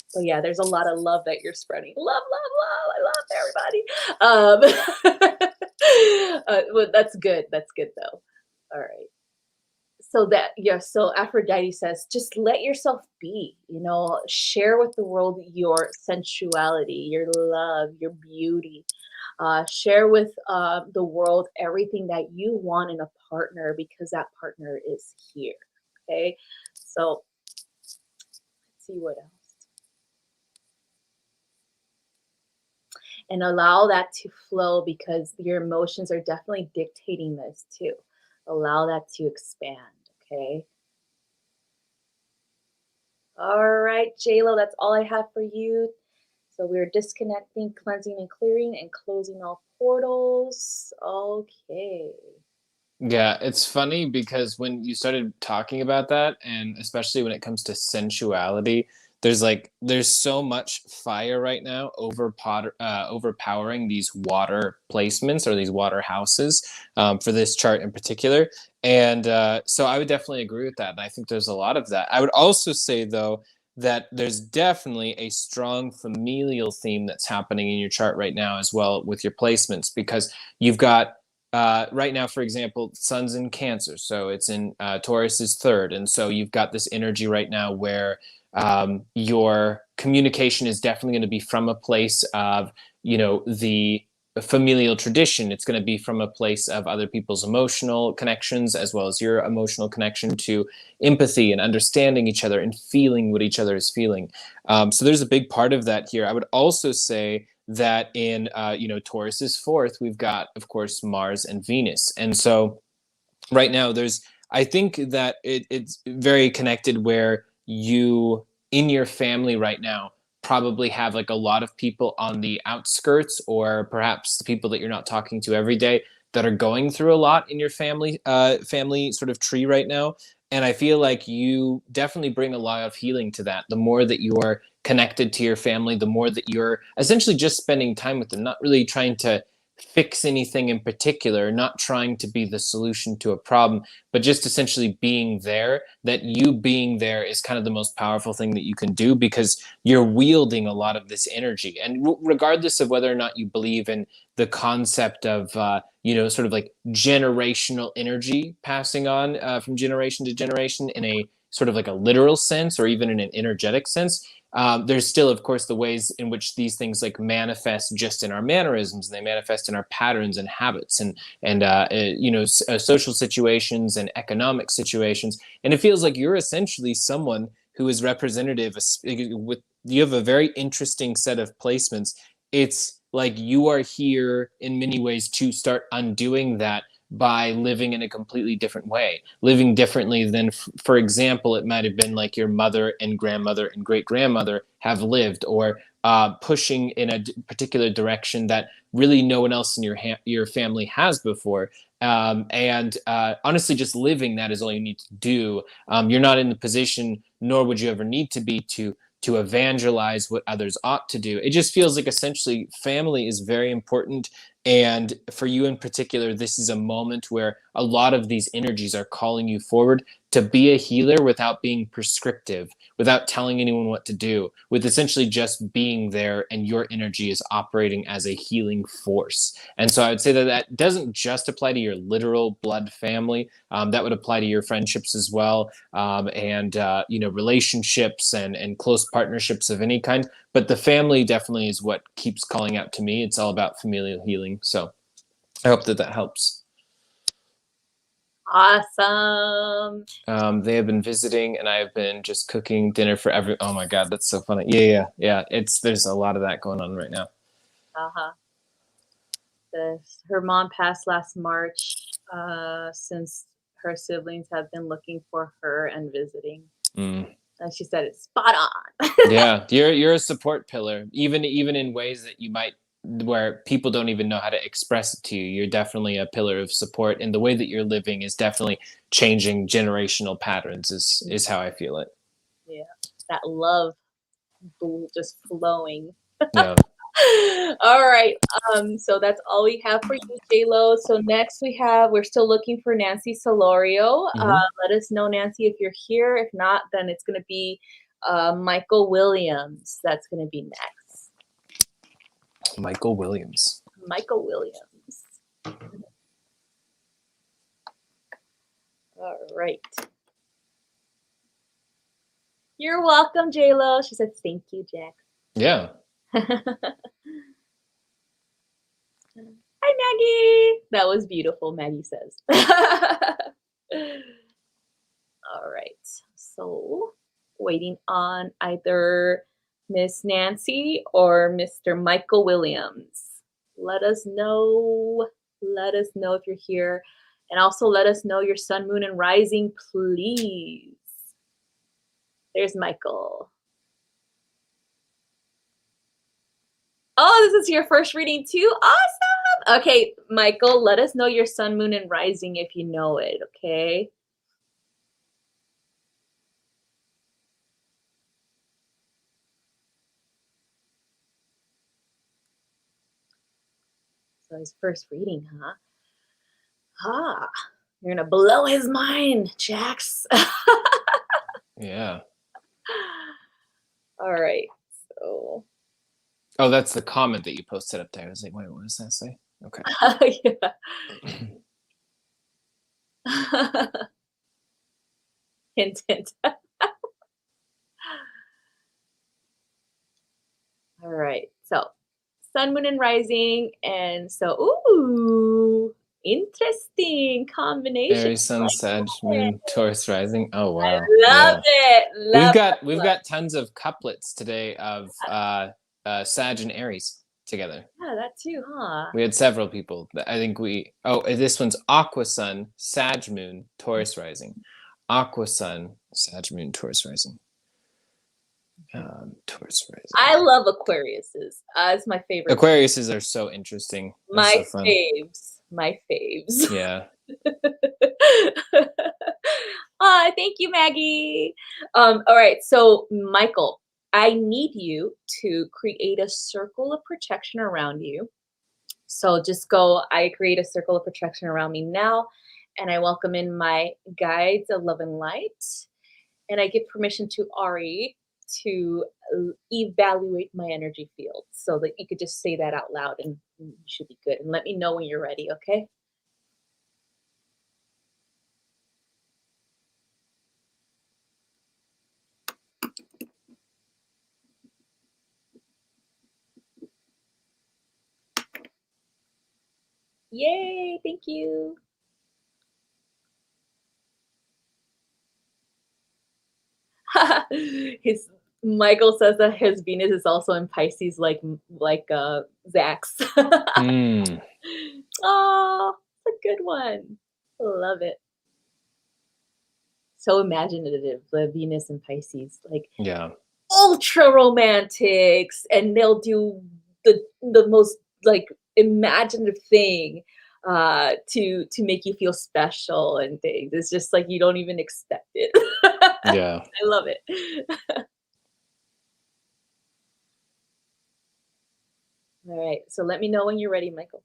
So yeah, there's a lot of love that you're spreading. Love, love, love. I love everybody. Well, that's good. That's good though. All right. So that, yeah, so Aphrodite says, just let yourself be, you know, share with the world your sensuality, your love, your beauty. Share with the world everything that you want in a partner, because that partner is here. Okay, so let's see what else. and allow that to flow because your emotions are definitely dictating this too. Allow that to expand, okay? All right, JLo, that's all I have for you. So we're disconnecting, cleansing, and clearing, and closing all portals. Okay. Yeah, it's funny because when you started talking about that, and especially when it comes to sensuality, there's so much fire right now overpowering these water placements or these water houses for this chart in particular. And so I would definitely agree with that. And I think there's a lot of that. I would also say though that there's definitely a strong familial theme that's happening in your chart right now as well with your placements because you've got right now, for example, Sun's in Cancer, so it's in Taurus's third, and so you've got this energy right now where your communication is definitely going to be from a place of, the familial tradition. It's going to be from a place of other people's emotional connections as well as your emotional connection to empathy and understanding each other and feeling what each other is feeling. So there's a big part of that here. I would also say that in Taurus's fourth, we've got, of course, Mars and Venus, and so right now I think that it's very connected where you in your family right now probably have like a lot of people on the outskirts or perhaps the people that you're not talking to every day that are going through a lot in your family sort of tree right now. And I feel like you definitely bring a lot of healing to that. The more that you are connected to your family, the more that you're essentially just spending time with them, not really trying to fix anything in particular, not trying to be the solution to a problem, but just essentially being there. That you being there is kind of the most powerful thing that you can do because you're wielding a lot of this energy. And regardless of whether or not you believe in the concept of, sort of like generational energy passing on from generation to generation in a sort of like a literal sense or even in an energetic sense, there's still, of course, the ways in which these things like manifest just in our mannerisms, and they manifest in our patterns and habits, and social situations and economic situations. And it feels like you're essentially someone who is representative with. You have a very interesting set of placements. It's like you are here in many ways to start undoing that by living in a completely different way, living differently than, for example, it might have been like your mother and grandmother and great grandmother have lived, or pushing in a particular direction that really no one else in your family has before. And honestly, just living that is all you need to do. You're not in the position, nor would you ever need to be, to evangelize what others ought to do. It just feels like essentially family is very important. And for you in particular, this is a moment where a lot of these energies are calling you forward to be a healer without being prescriptive, without telling anyone what to do, with essentially just being there, and your energy is operating as a healing force. And so I would say that that doesn't just apply to your literal blood family. That would apply to your friendships as well, and relationships and close partnerships of any kind. But the family definitely is what keeps calling out to me. It's all about familial healing. So I hope that helps. Awesome. They have been visiting, and I have been just cooking dinner for every. Oh my God, that's so funny. Yeah. There's a lot of that going on right now. Uh-huh. Her mom passed last March, since her siblings have been looking for her and visiting. Mm. And she said it's spot on. Yeah, you're a support pillar, even in ways that you might where people don't even know how to express it to you. You're definitely a pillar of support, and the way that you're living is definitely changing generational patterns. Is how I feel it. Yeah, that love just flowing. Yeah. All right. So that's all we have for you, JLo. So next we're still looking for Nancy Solorio. Let us know, Nancy, if you're here. If not, then it's going to be Michael Williams. That's going to be next. Michael Williams. Michael Williams. All right. You're welcome, JLo. She said, thank you, Jack. Yeah. Hi, Maggie. That was beautiful, Maggie says. All right. So waiting on either Miss Nancy or Mr. Michael Williams? Let us know. Let us know if you're here. And also let us know your sun, moon, and rising, please. There's Michael. Oh, this is your first reading too? Awesome. Okay, Michael, let us know your sun, moon, and rising if you know it, okay? So his first reading, huh? Ah, you're gonna blow his mind, Jax. Yeah. All right, so. Oh, that's the comment that you posted up there. I was like, wait, what does that say? Okay. Yeah. Hint, hint. All right, so sun, moon, and rising, and so, ooh, interesting combination. Aries, Sun, Sag, Moon, Taurus, Rising. Oh I wow. love Yeah. it. We've got tons of couplets today of Sag and Aries together. Yeah, that too, huh? We had several people. I think this one's Aqua Sun, Sag Moon, Taurus Rising. Aqua Sun, Sag Moon, Taurus Rising. Taurus Rising. I love Aquariuses. It's my favorite. Aquariuses are so interesting. They're My so fun. faves. My faves. Yeah. Ah, thank you, Maggie. All right, so Michael, I need you to create a circle of protection around you. So just go, I create a circle of protection around me now, and I welcome in my guides of love and light. And I give permission to Ari to evaluate my energy field so that you could just say that out loud and you should be good. And let me know when you're ready, okay? Yay, thank you. His Michael says that his Venus is also in Pisces, like Zach's. Oh, it's a good one. Love it. So imaginative, the Venus and Pisces, like Yeah. ultra romantics, and they'll do the most like imaginative thing to make you feel special and things. It's just like you don't even expect it. Yeah. I love it. All right, so let me know when you're ready, Michael.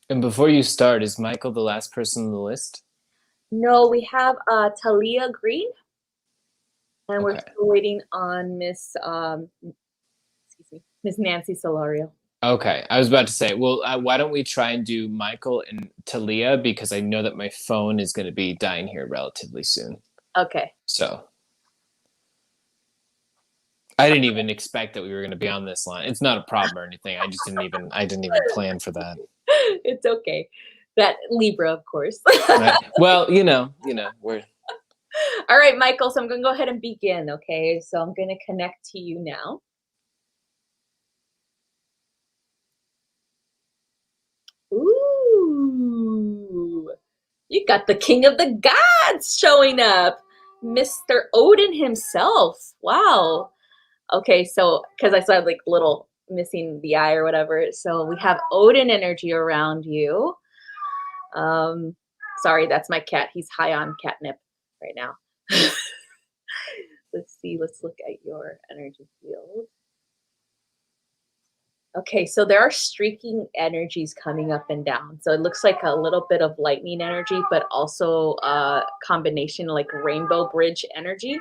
And before you start, is Michael the last person on the list? No, we have Talia Green, and we're Okay. still waiting on Miss Nancy Solario. Okay, I was about to say, well, why don't we try and do Michael and Talia, because I know that my phone is going to be dying here relatively soon. Okay. So I didn't even expect that we were going to be on this line. It's not a problem or anything. I didn't even plan for that. It's okay. That Libra, of course. Right? Well, we're All right, Michael. So I'm going to go ahead and begin. Okay. So I'm going to connect to you now. Ooh, you got the king of the gods showing up, Mr. Odin himself. Wow. Okay, so because I saw like little missing the eye or whatever, so we have Odin energy around you. Sorry, that's my cat. He's high on catnip right now. Let's see. Let's look at your energy field. Okay, so there are streaking energies coming up and down. So it looks like a little bit of lightning energy, but also a combination like rainbow bridge energy.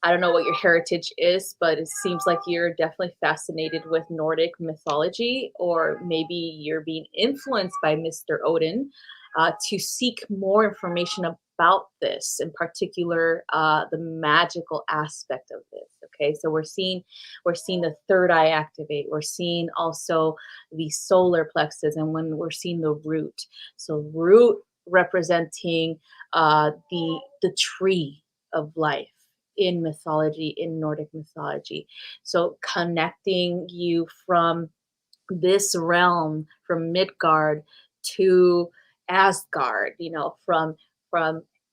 I don't know what your heritage is, but it seems like you're definitely fascinated with Nordic mythology, or maybe you're being influenced by Mr. Odin to seek more information about this, in particular, the magical aspect of this. Okay, so we're seeing the third eye activate. We're seeing also the solar plexus, and when we're seeing the root. So root representing the tree of life in mythology, in Nordic mythology. So connecting you from this realm, from Midgard to Asgard, from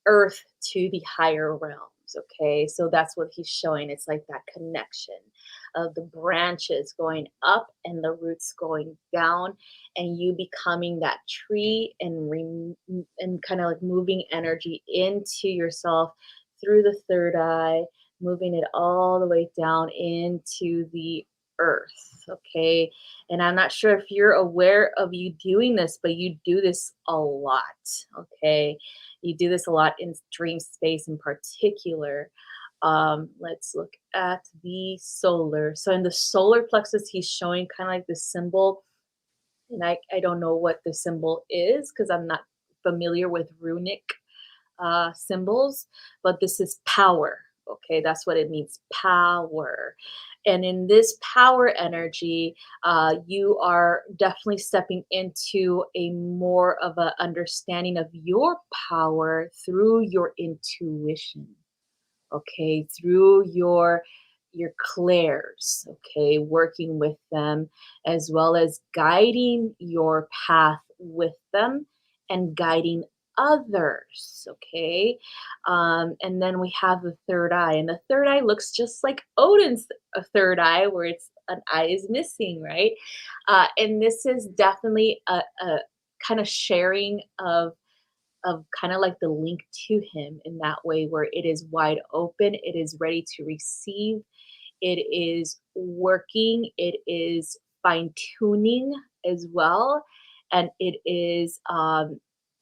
Earth to the higher realms. Okay, so that's what he's showing. It's like that connection of the branches going up and the roots going down, and you becoming that tree and and kind of like moving energy into yourself through the third eye, moving it all the way down into the earth. Okay, and I'm not sure if you're aware of you doing this, but you do this a lot. Okay, you do this a lot in dream space in particular. Let's look at the solar. So in the solar plexus, he's showing kind of like this symbol, and I don't know what the symbol is because I'm not familiar with runic symbols, but this is power. Okay, that's what it means, power. And in this power energy, you are definitely stepping into a more of a understanding of your power through your intuition. Okay, through your clairs, okay, working with them, as well as guiding your path with them and guiding others. Okay, and then we have the third eye, and the third eye looks just like Odin's third eye, where it's an eye is missing, right? And this is definitely a kind of sharing of kind of like the link to him in that way, where it is wide open, it is ready to receive, it is working, it is fine tuning as well, and it is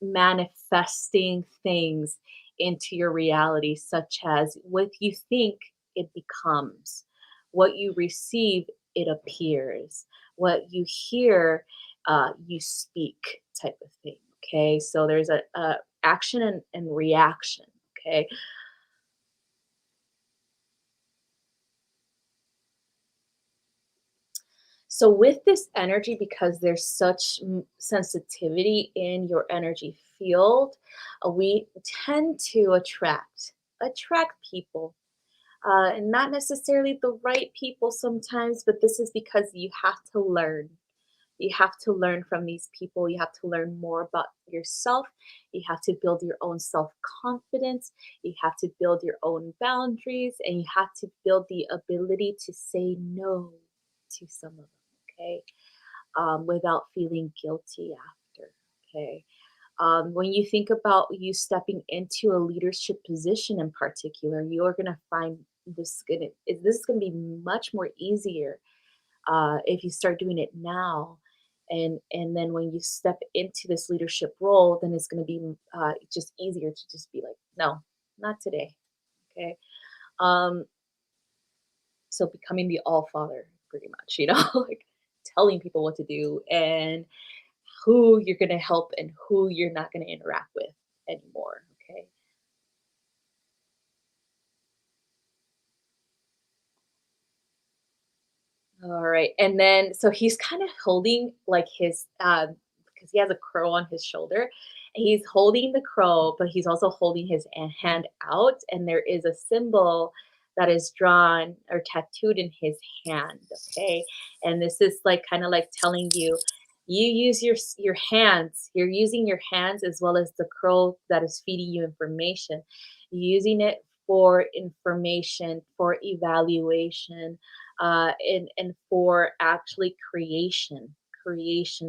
manifesting things into your reality, such as what you think, it becomes, what you receive, it appears, what you hear, you speak, type of thing. Okay, so there's a action and reaction. Okay, so with this energy, because there's such sensitivity in your energy field, we tend to attract people, and not necessarily the right people sometimes, but this is because you have to learn. You have to learn from these people. You have to learn more about yourself. You have to build your own self confidence. You have to build your own boundaries, and you have to build the ability to say no to some of them, okay? Without feeling guilty after, okay? When you think about you stepping into a leadership position in particular, you're going to find this is going to be much more easier if you start doing it now, and then when you step into this leadership role, then it's going to be just easier to just be like, no, not today. Okay, um so becoming the all father, pretty much, like telling people what to do and who you're going to help and who you're not going to interact with anymore. Okay. All right. And then so he's kind of holding like his because he has a crow on his shoulder. He's holding the crow, but he's also holding his hand out, and there is a symbol that is drawn or tattooed in his hand. Okay. And this is like kind of like telling you you use your hands. You're using your hands as well as the crow that is feeding you information. Using it for information, for evaluation, and for actually creation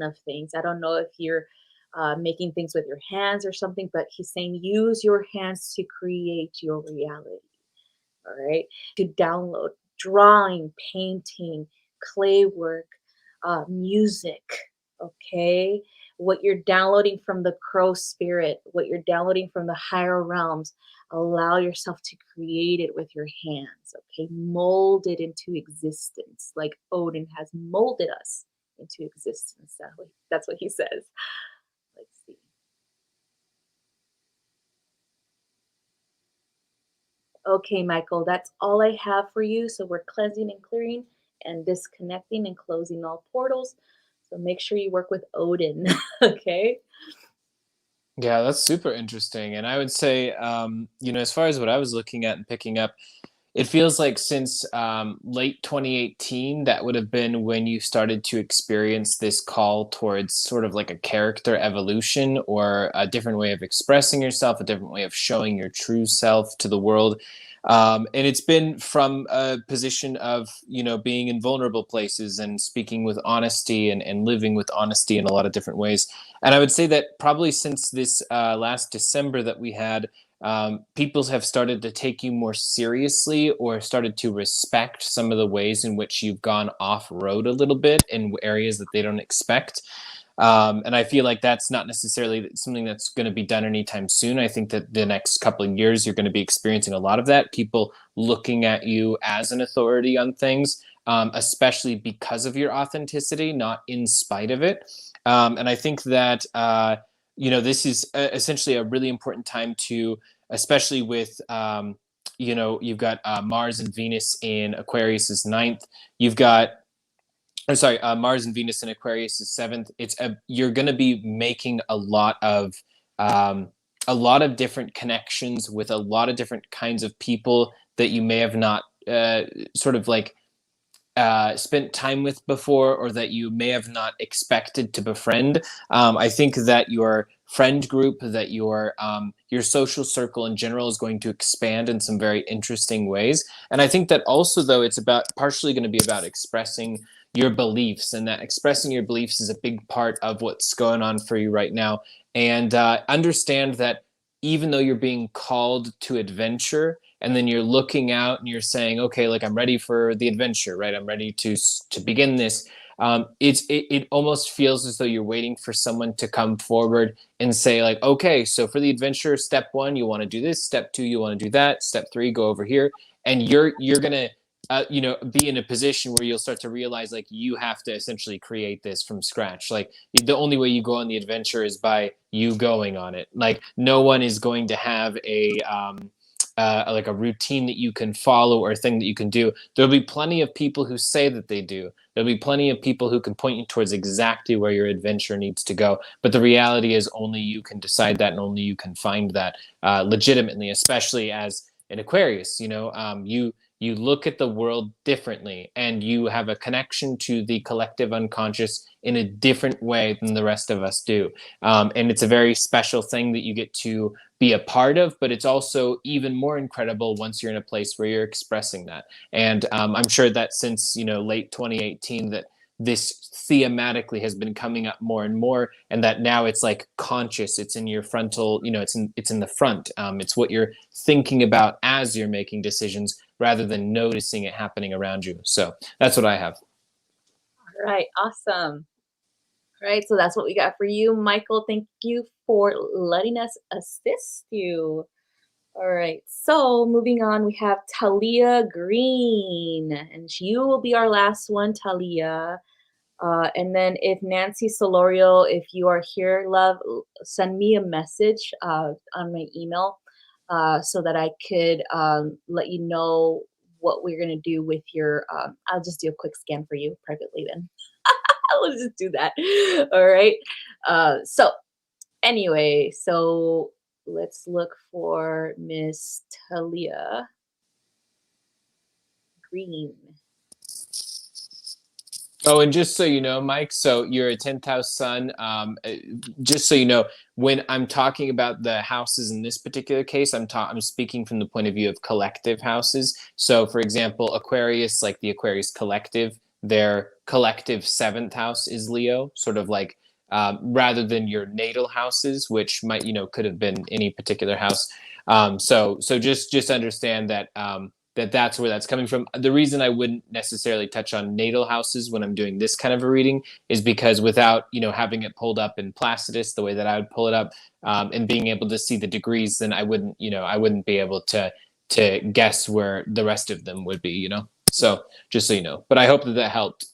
of things. I don't know if you're making things with your hands or something, but he's saying use your hands to create your reality. All right, to download drawing, painting, clay work, music. Okay, what you're downloading from the crow spirit, what you're downloading from the higher realms. Allow yourself to create it with your hands, okay? Mold it into existence like Odin has molded us into existence. That's what he says. Let's see. Okay, Michael, that's all I have for you. So we're cleansing and clearing and disconnecting and closing all portals. So make sure you work with Odin, okay? Yeah, that's super interesting. And I would say, as far as what I was looking at and picking up, it feels like since late 2018, that would have been when you started to experience this call towards sort of like a character evolution or a different way of expressing yourself, a different way of showing your true self to the world. And it's been from a position of, being in vulnerable places and speaking with honesty and living with honesty in a lot of different ways. And I would say that probably since this last December that we had, people have started to take you more seriously or started to respect some of the ways in which you've gone off road a little bit in areas that they don't expect. And I feel like that's not necessarily something that's going to be done anytime soon. I think that the next couple of years, you're going to be experiencing a lot of that. People looking at you as an authority on things, especially because of your authenticity, not in spite of it. And I think that, this is essentially a really important time to, especially with, you've got Mars and Venus in Aquarius's ninth. You've got Mars and Venus in Aquarius is seventh. You're going to be making a lot of different connections with a lot of different kinds of people that you may have not sort of like spent time with before, or that you may have not expected to befriend. I think that your friend group, that your social circle in general is going to expand in some very interesting ways. And I think that also, though, it's partially going to be about expressing your beliefs, and that expressing your beliefs is a big part of what's going on for you right now. And understand that even though you're being called to adventure, and then you're looking out and you're saying, okay, like I'm ready for the adventure, right? I'm ready to begin this. It almost feels as though you're waiting for someone to come forward and say, like, okay, so for the adventure, step 1, you want to do this. Step 2, you want to do that. Step 3, go over here. And you're gonna be in a position where you'll start to realize, like, you have to essentially create this from scratch. Like, the only way you go on the adventure is by you going on it. Like, no one is going to have like a routine that you can follow or a thing that you can do. There'll be plenty of people who say that they do. There'll be plenty of people who can point you towards exactly where your adventure needs to go. But the reality is only you can decide that, and only you can find that legitimately, especially as an Aquarius. You look at the world differently, and you have a connection to the collective unconscious in a different way than the rest of us do. And it's a very special thing that you get to be a part of, but it's also even more incredible once you're in a place where you're expressing that. And I'm sure that since late 2018, that this thematically has been coming up more and more, and that now it's like conscious. It's in your frontal, it's in the front. It's what you're thinking about as you're making decisions, rather than noticing it happening around you. So that's what I have. All right, awesome. All right, so that's what we got for you, Michael. Thank you for letting us assist you. All right, so moving on, we have Talia Green, and you will be our last one, Talia. And then if Nancy Solorio, if you are here, love, send me a message on my email so that I could let you know what we're going to do with your, I'll just do a quick scan for you privately then. I'll just do that. All right. So anyway, so let's look for Miss Talia Green. Oh, and just so you know, Mike, so you're a 10th house sun. Just so you know, when I'm talking about the houses in this particular case, I'm speaking from the point of view of collective houses. So, for example, Aquarius, like the Aquarius collective, their collective 7th house is Leo, sort of like rather than your natal houses, which might could have been any particular house. So just understand that that's where that's coming from. The reason I wouldn't necessarily touch on natal houses when I'm doing this kind of a reading is because without, having it pulled up in Placidus the way that I would pull it up, and being able to see the degrees, then I wouldn't be able to guess where the rest of them would be. So just so you know, but I hope that helped.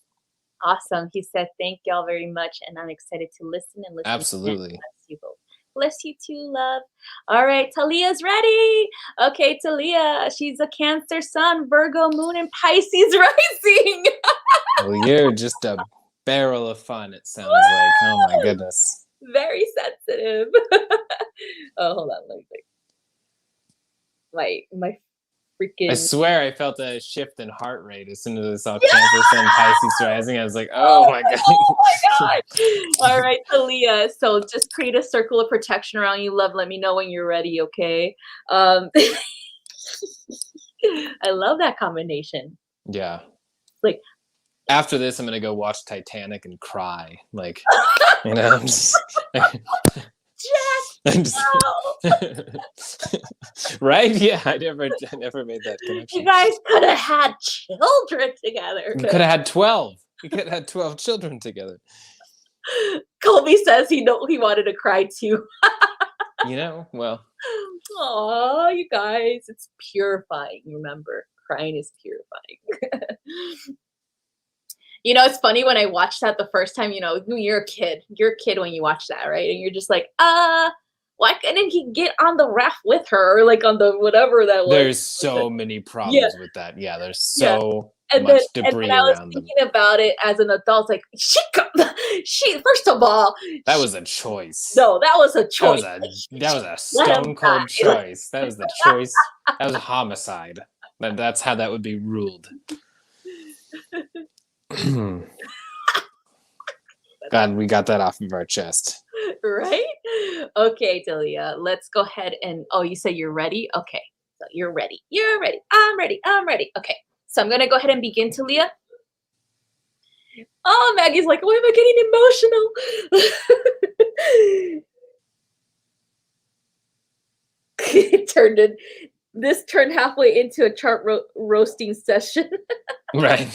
Awesome. He said, thank y'all very much. And I'm excited to listen and listen. Absolutely. Bless you both. Bless you too, love. All right, Talia's ready. Okay, Talia, she's a Cancer sun, Virgo moon, and Pisces rising. Well, you're just a barrel of fun, it sounds like. Oh my goodness. Very sensitive. Oh, hold on. Let me think. My freaking. I swear I felt a shift in heart rate as soon as I saw Cancer sun, Pisces rising. I was like, oh my God. Oh my God. All right, Talia. So just create a circle of protection around you, love. Let me know when you're ready, okay? I love that combination. Yeah. Like, after this, I'm gonna go watch Titanic and cry. Like, I'm just, right? Yeah, I never made that connection. You guys could have had children together. We could have had 12. We could have had 12 children together. Colby says he wanted to cry too. Well. Oh, you guys, it's purifying. Remember, crying is purifying. It's funny when I watched that the first time, you're a kid when you watch that, right? And you're just like, why couldn't he get on the raft with her, or like on the whatever that was? There's so many problems with that. Yeah, there's so much debris I was around them. thinking about it as an adult, like she first of all, that was a choice. No, that was a choice. That was a stone cold choice. That was the choice. That was a homicide. That's how that would be ruled. God, we got that off of our chest. Right? Okay, Delia, let's go ahead and, you say you're ready? Okay, so you're ready. You're ready. I'm ready. Okay, so I'm going to go ahead and begin, Talia. Oh, Maggie's like, why am I getting emotional? This turned halfway into a chart roasting session. Right.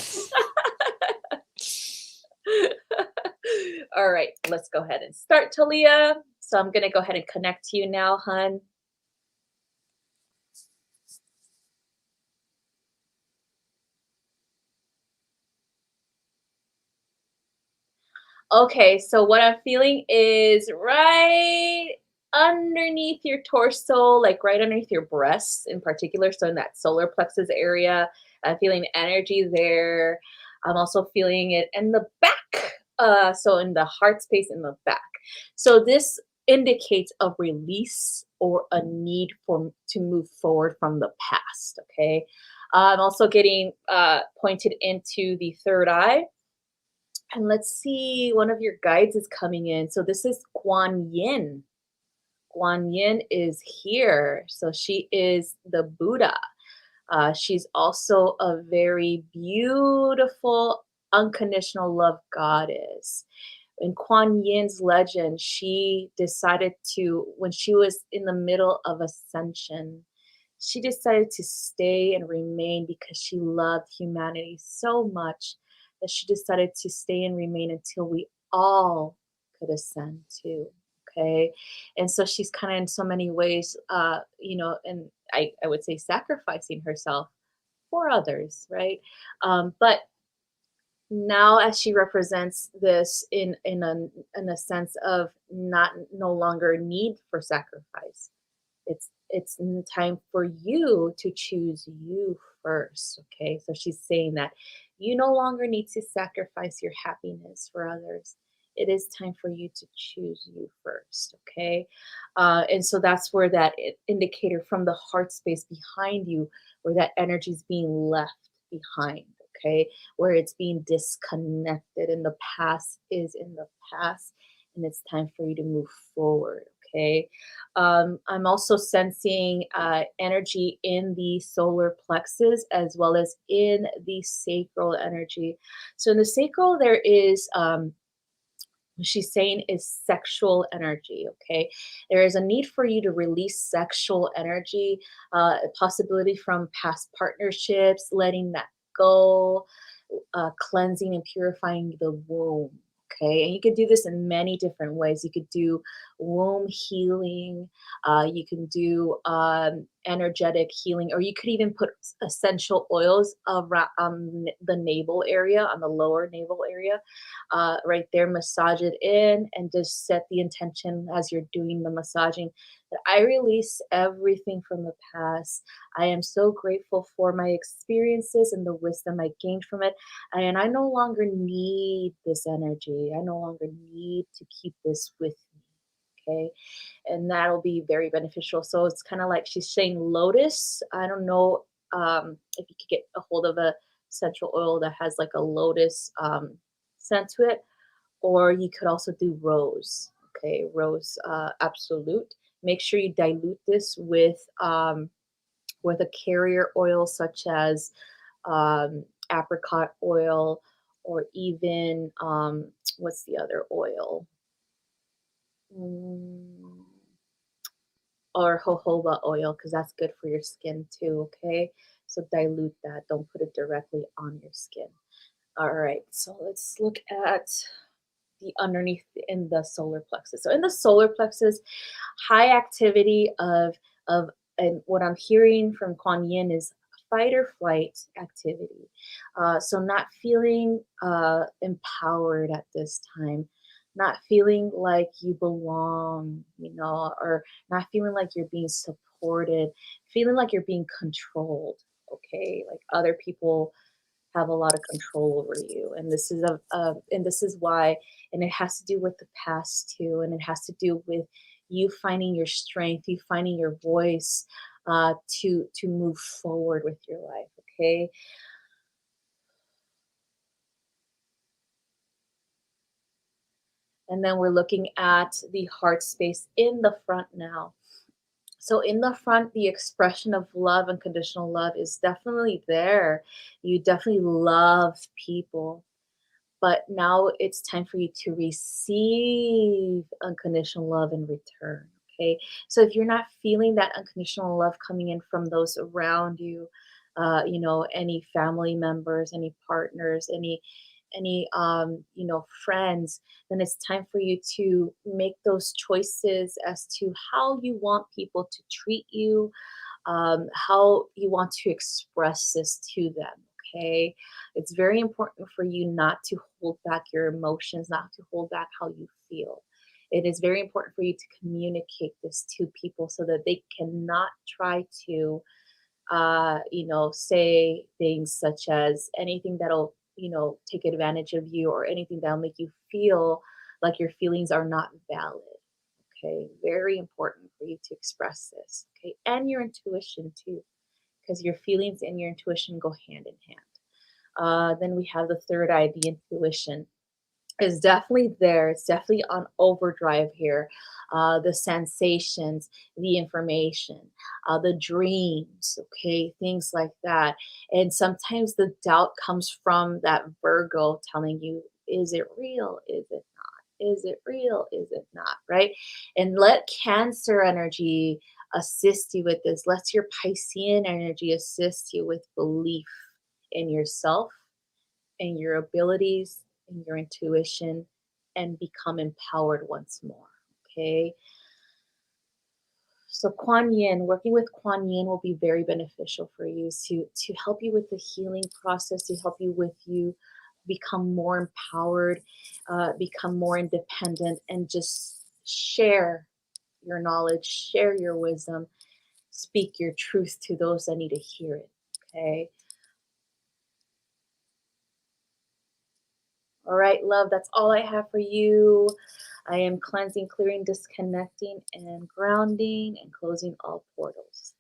All right, let's go ahead and start, Talia. So I'm going to go ahead and connect to you now, hun. Okay, so what I'm feeling is right underneath your torso, like right underneath your breasts in particular. So in that solar plexus area, I'm feeling energy there. I'm also feeling it in the back. So in the heart space in the back. So this indicates a release or a need to move forward from the past. Okay. I'm also getting pointed into the third eye. And let's see, one of your guides is coming in. So this is Guan Yin. Guan Yin is here. So she is the Buddha. She's also a very beautiful, unconditional love goddess. In Kuan Yin's legend, she decided when she was in the middle of ascension, she decided to stay and remain because she loved humanity so much that she decided to stay and remain until we all could ascend too. Okay. And so she's kind of in so many ways, and I would say sacrificing herself for others, right? But now as she represents this in a sense of no longer need for sacrifice, it's time for you to choose you first. Okay, so she's saying that you no longer need to sacrifice your happiness for others. It is time for you to choose you first. Okay, and so that's where that indicator from the heart space behind you, where that energy is being left behind. Okay, where it's being disconnected and the past is in the past and it's time for you to move forward. Okay, I'm also sensing energy in the solar plexus as well as in the sacral energy. So in the sacral, there is she's saying is sexual energy. Okay, there is a need for you to release sexual energy, a possibility from past partnerships, letting that go, cleansing and purifying the womb. Okay, and you could do this in many different ways. You could do womb healing, you can do energetic healing, or you could even put essential oils around the navel area, on the lower navel area, right there. Massage it in and just set the intention as you're doing the massaging that I release everything from the past. I am so grateful for my experiences and the wisdom I gained from it. And I no longer need this energy. I no longer need to keep this with me. Okay. And that'll be very beneficial. So it's kind of like she's saying lotus. I don't know if you could get a hold of a essential oil that has like a lotus scent to it, or you could also do rose. Okay, rose absolute. Make sure you dilute this with a carrier oil such as apricot oil, or even what's the other oil? Mm, or jojoba oil, because that's good for your skin too. Okay, so dilute that. Don't put it directly on your skin. All right, so let's look at the underneath in the solar plexus. So in the solar plexus, high activity of and what I'm hearing from Kuan Yin is fight or flight activity. So not feeling empowered at this time, not feeling like you belong, or not feeling like you're being supported, feeling like you're being controlled. Okay, like other people have a lot of control over you, and this is and this is why, and it has to do with the past too, and it has to do with you finding your strength, you finding your voice, to move forward with your life. Okay, and then we're looking at the heart space in the front now. So in the front, the expression of love, unconditional love, is definitely there. You definitely love people, but now it's time for you to receive unconditional love in return. Okay, so if you're not feeling that unconditional love coming in from those around you, any family members, any partners, any friends, then it's time for you to make those choices as to how you want people to treat you, how you want to express this to them. Okay, it's very important for you not to hold back your emotions, not to hold back how you feel. It is very important for you to communicate this to people so that they cannot try to say things such as anything that'll, take advantage of you, or anything that'll make you feel like your feelings are not valid. Okay, very important for you to express this. Okay, and your intuition too, because your feelings and your intuition go hand in hand. Then we have the third eye, the intuition is definitely there. It's definitely on overdrive here. The sensations, the information, the dreams, okay, things like that. And sometimes the doubt comes from that Virgo telling you, is it real? Is it not? Is it real? Is it not? Right? And let Cancer energy assist you with this. Let your Piscean energy assist you with belief in yourself and your abilities and your intuition, and become empowered once more. Okay. So Kuan Yin, working with Kuan Yin will be very beneficial for you to help you with the healing process, to help you become more empowered, become more independent, and just share your knowledge, share your wisdom, speak your truth to those that need to hear it. Okay. All right, love, that's all I have for you. I am cleansing, clearing, disconnecting, and grounding, and closing all portals.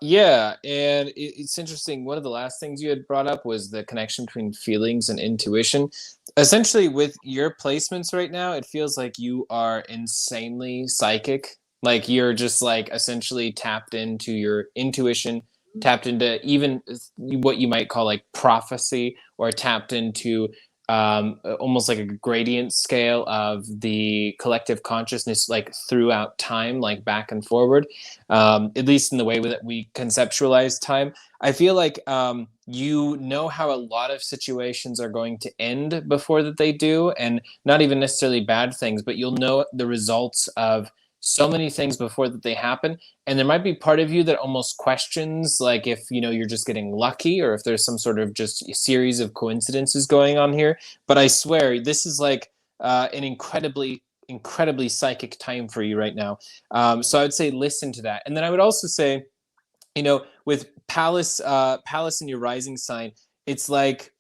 Yeah, and it's interesting. One of the last things you had brought up was the connection between feelings and intuition. Essentially, with your placements right now, it feels like you are insanely psychic. Like you're just like essentially tapped into your intuition, tapped into even what you might call like prophecy, or tapped into almost like a gradient scale of the collective consciousness, like throughout time, like back and forward, at least in the way that we conceptualize time. I feel like you know how a lot of situations are going to end before that they do, and not even necessarily bad things, but you'll know the results of so many things before that they happen. And there might be part of you that almost questions, like, if you're just getting lucky, or if there's some sort of just series of coincidences going on here. But I swear, this is like an incredibly psychic time for you right now. So I would say listen to that. And then I would also say, with Palace in your rising sign, it's like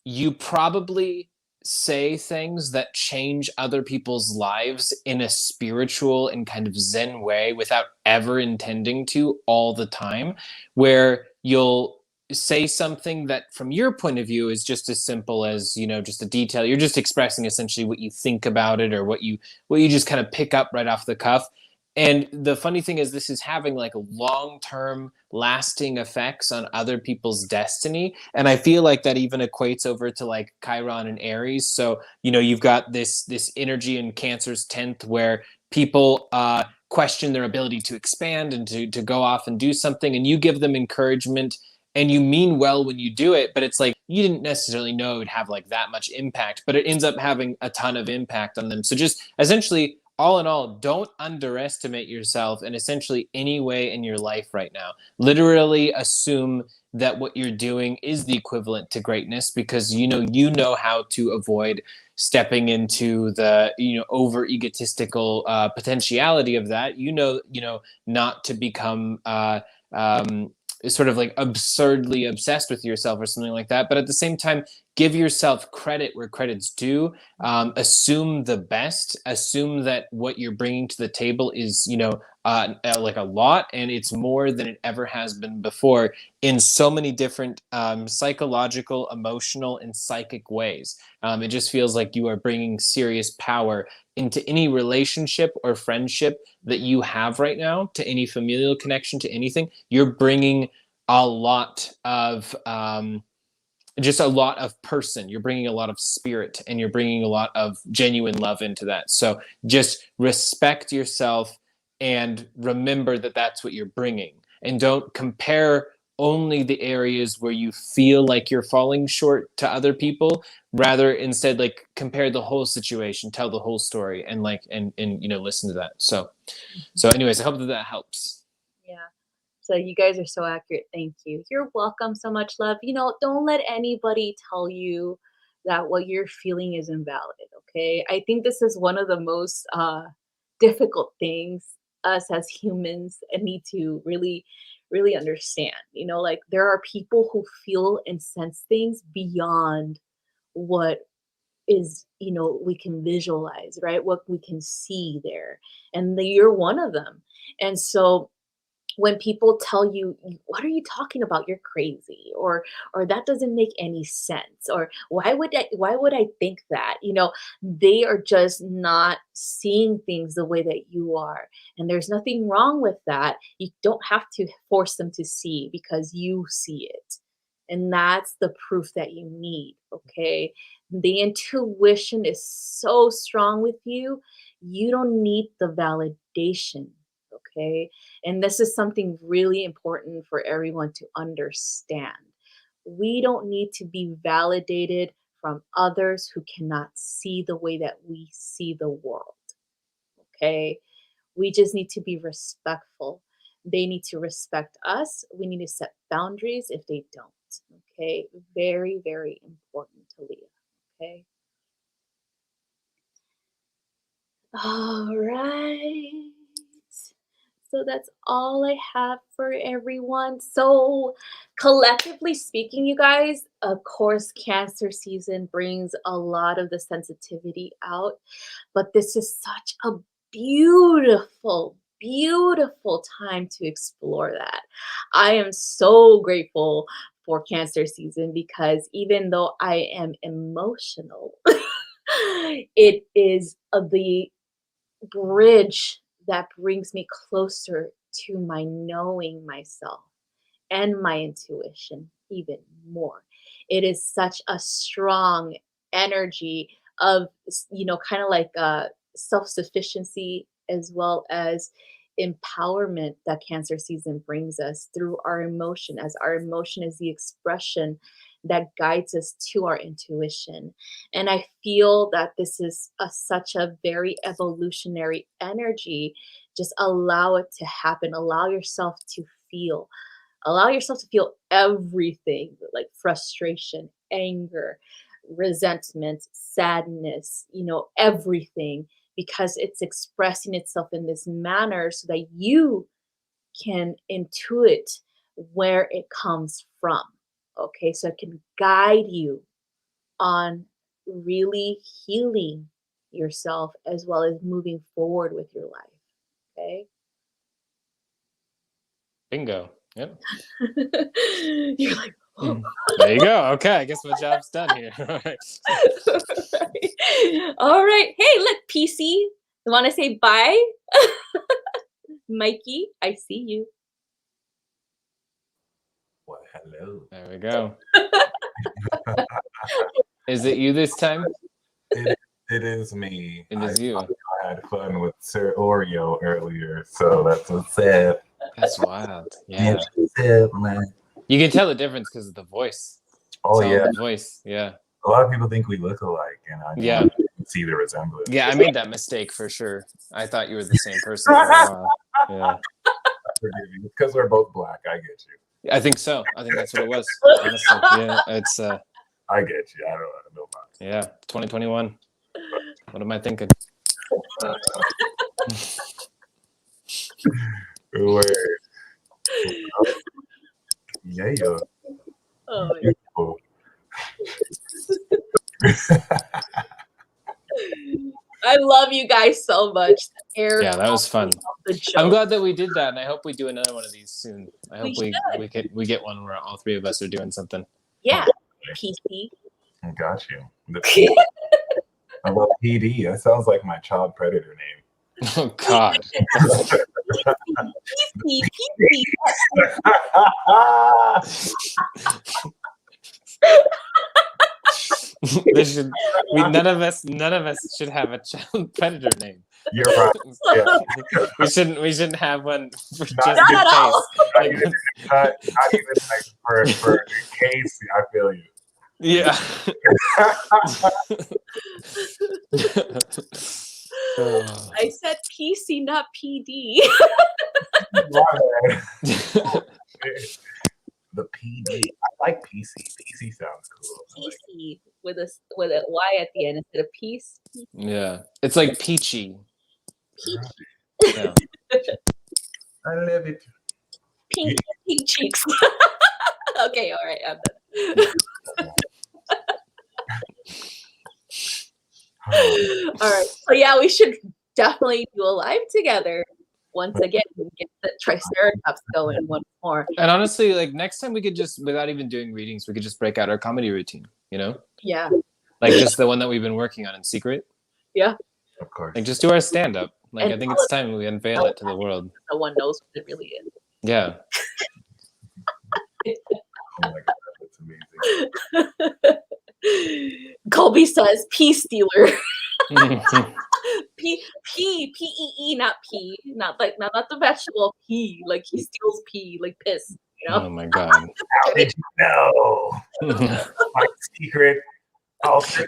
you probably say things that change other people's lives in a spiritual and kind of zen way without ever intending to, all the time, where you'll say something that from your point of view is just as simple as, just a detail. You're just expressing essentially what you think about it, or what you just kind of pick up right off the cuff. And the funny thing is, this is having like long-term lasting effects on other people's destiny. And I feel like that even equates over to like Chiron and Aries. So, you've got this energy in Cancer's 10th, where people question their ability to expand and to go off and do something. And you give them encouragement, and you mean well when you do it, but it's like you didn't necessarily know it would have like that much impact, but it ends up having a ton of impact on them. So just essentially, all in all, don't underestimate yourself in essentially any way in your life right now. Literally assume that what you're doing is the equivalent to greatness, because you know how to avoid stepping into the over egotistical potentiality of that. Not to become um, sort of like absurdly obsessed with yourself or something like that. But at the same time, give yourself credit where credit's due. Assume the best. Assume that what you're bringing to the table is, like a lot, and it's more than it ever has been before in so many different psychological, emotional, and psychic ways. It just feels like you are bringing serious power into any relationship or friendship that you have right now, to any familial connection, to anything. You're bringing a lot of just a lot of person. You're bringing a lot of spirit, and you're bringing a lot of genuine love into that. So just respect yourself, and remember that that's what you're bringing, and don't compare only the areas where you feel like you're falling short to other people. Rather, instead, like, compare the whole situation, tell the whole story, and listen to that. So anyways, I hope that helps. Yeah. So you guys are so accurate. Thank you. You're welcome. So much love. Don't let anybody tell you that what you're feeling is invalid. Okay. I think this is one of the most difficult things us as humans need to really, really understand. Like, there are people who feel and sense things beyond what is, we can visualize, right? What we can see there. And you're one of them. And so when people tell you, what are you talking about, you're crazy, or that doesn't make any sense, or why would I think that, they are just not seeing things the way that you are. And there's nothing wrong with that. You don't have to force them to see, because you see it. And that's the proof that you need. Okay. The intuition is so strong with you. You don't need the validation. Okay. And this is something really important for everyone to understand. We don't need to be validated from others who cannot see the way that we see the world. Okay. We just need to be respectful. They need to respect us. We need to set boundaries if they don't. Okay. Very, very important, Talia. Okay. All right. So that's all I have for everyone. So, collectively speaking, you guys, of course, Cancer season brings a lot of the sensitivity out, but this is such a beautiful, beautiful time to explore that. I am so grateful for Cancer season, because even though I am emotional, it is the bridge that brings me closer to my knowing myself and my intuition. even more. It is such a strong energy of, kind of like self-sufficiency as well as empowerment that Cancer season brings us through our emotion, as our emotion is the expression that guides us to our intuition. And I feel that this is such a very evolutionary energy. Just allow it to happen. Allow yourself to feel. Allow yourself to feel everything, like frustration, anger, resentment, sadness, everything, because it's expressing itself in this manner so that you can intuit where it comes from. Okay, so it can guide you on really healing yourself as well as moving forward with your life. Okay. Bingo. Yep. You're like, oh. There you go. Okay, I guess my job's done here. All right. Hey, look, PC. You want to say bye? Mikey, I see you. Well, hello. There we go. Is it you this time? It is me. It is you. I had fun with Sir Oreo earlier, so that's what's up. That's wild. Yeah. What's up, man? You can tell the difference because of the voice. Oh, Sound yeah. of the voice. Yeah. A lot of people think we look alike, and I Yeah. see the resemblance. Yeah, I made that mistake for sure. I thought you were the same person for a while. Yeah. Forgive me. It's because we're both black. I get you. I think so. I think that's what it was. Honestly. Yeah. It's I get you. I don't know. yeah, 2021. What am I thinking? Word. Yeah. Oh, Beautiful. I love you guys so much. Yeah, that was fun. I'm glad that we did that, and I hope we do another one of these soon. I hope we get one where all three of us are doing something. Yeah, PC. Got you. I love PD. That sounds like my child predator name. Oh God. PC. None of us should have a child predator name. You're right. Yeah. we shouldn't have one for just Not in at all. case. Not even like for in case. I feel you. Yeah. I said PC, not PD. The PD. I like PC. PC sounds cool. PC with a Y at the end instead of peace. Yeah, it's like peachy. Yeah. I love it. Pink cheeks. Okay, all right, I'm done. All right. So yeah, we should definitely do a live together. Once again, we get the Triceratops going once more. And honestly, like next time we could just, without even doing readings, we could just break out our comedy routine, Yeah. Like just the one that we've been working on in secret. Yeah. Of course. Like just do our stand-up. Like And I think it's time we unveil it to the world. No one knows what it really is. Yeah. Oh my God, that's amazing. Colby says pea stealer. P-E-E, not pea. Not the vegetable pea. Like he steals pea, like piss, Oh my God. How did you know? My secret.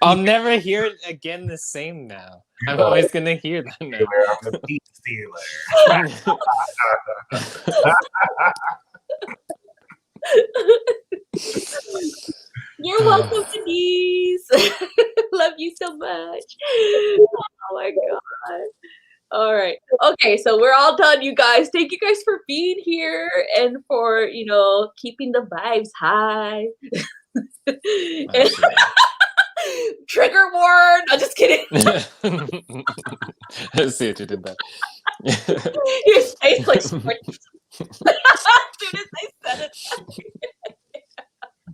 I'll never hear it again the same now. I'm always going to hear that now. I'm the pea stealer. You're welcome, Denise. Love you so much. Oh my God. All right. Okay, so we're all done, you guys. Thank you guys for being here and for, keeping the vibes high. Trigger warn. I'm just kidding. I see what you did there. Your face like switched. As soon as I said it.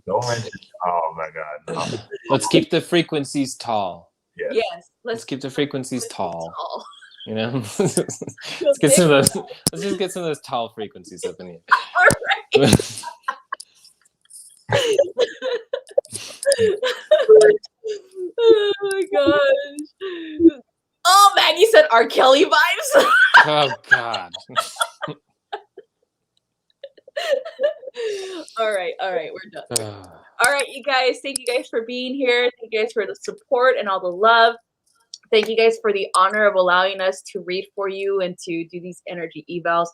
Don't mention. Oh my God. No. Let's keep the frequencies tall. Yes. Let's keep the frequencies tall. Let's Let's get some of those. Let's just get some of those tall frequencies up in here. All right. Oh my gosh. Oh, Maggie said R. Kelly vibes. Oh God. All right, we're done. All right, you guys, thank you guys for being here. Thank you guys for the support and all the love. Thank you guys for the honor of allowing us to read for you and to do these energy evals.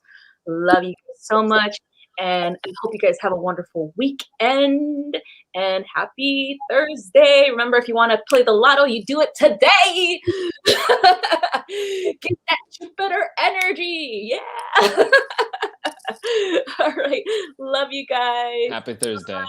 Love you guys so much. And I hope you guys have a wonderful weekend and happy Thursday. Remember, if you want to play the lotto, you do it today. Get that Jupiter energy. Yeah. All right. Love you guys. Happy Thursday.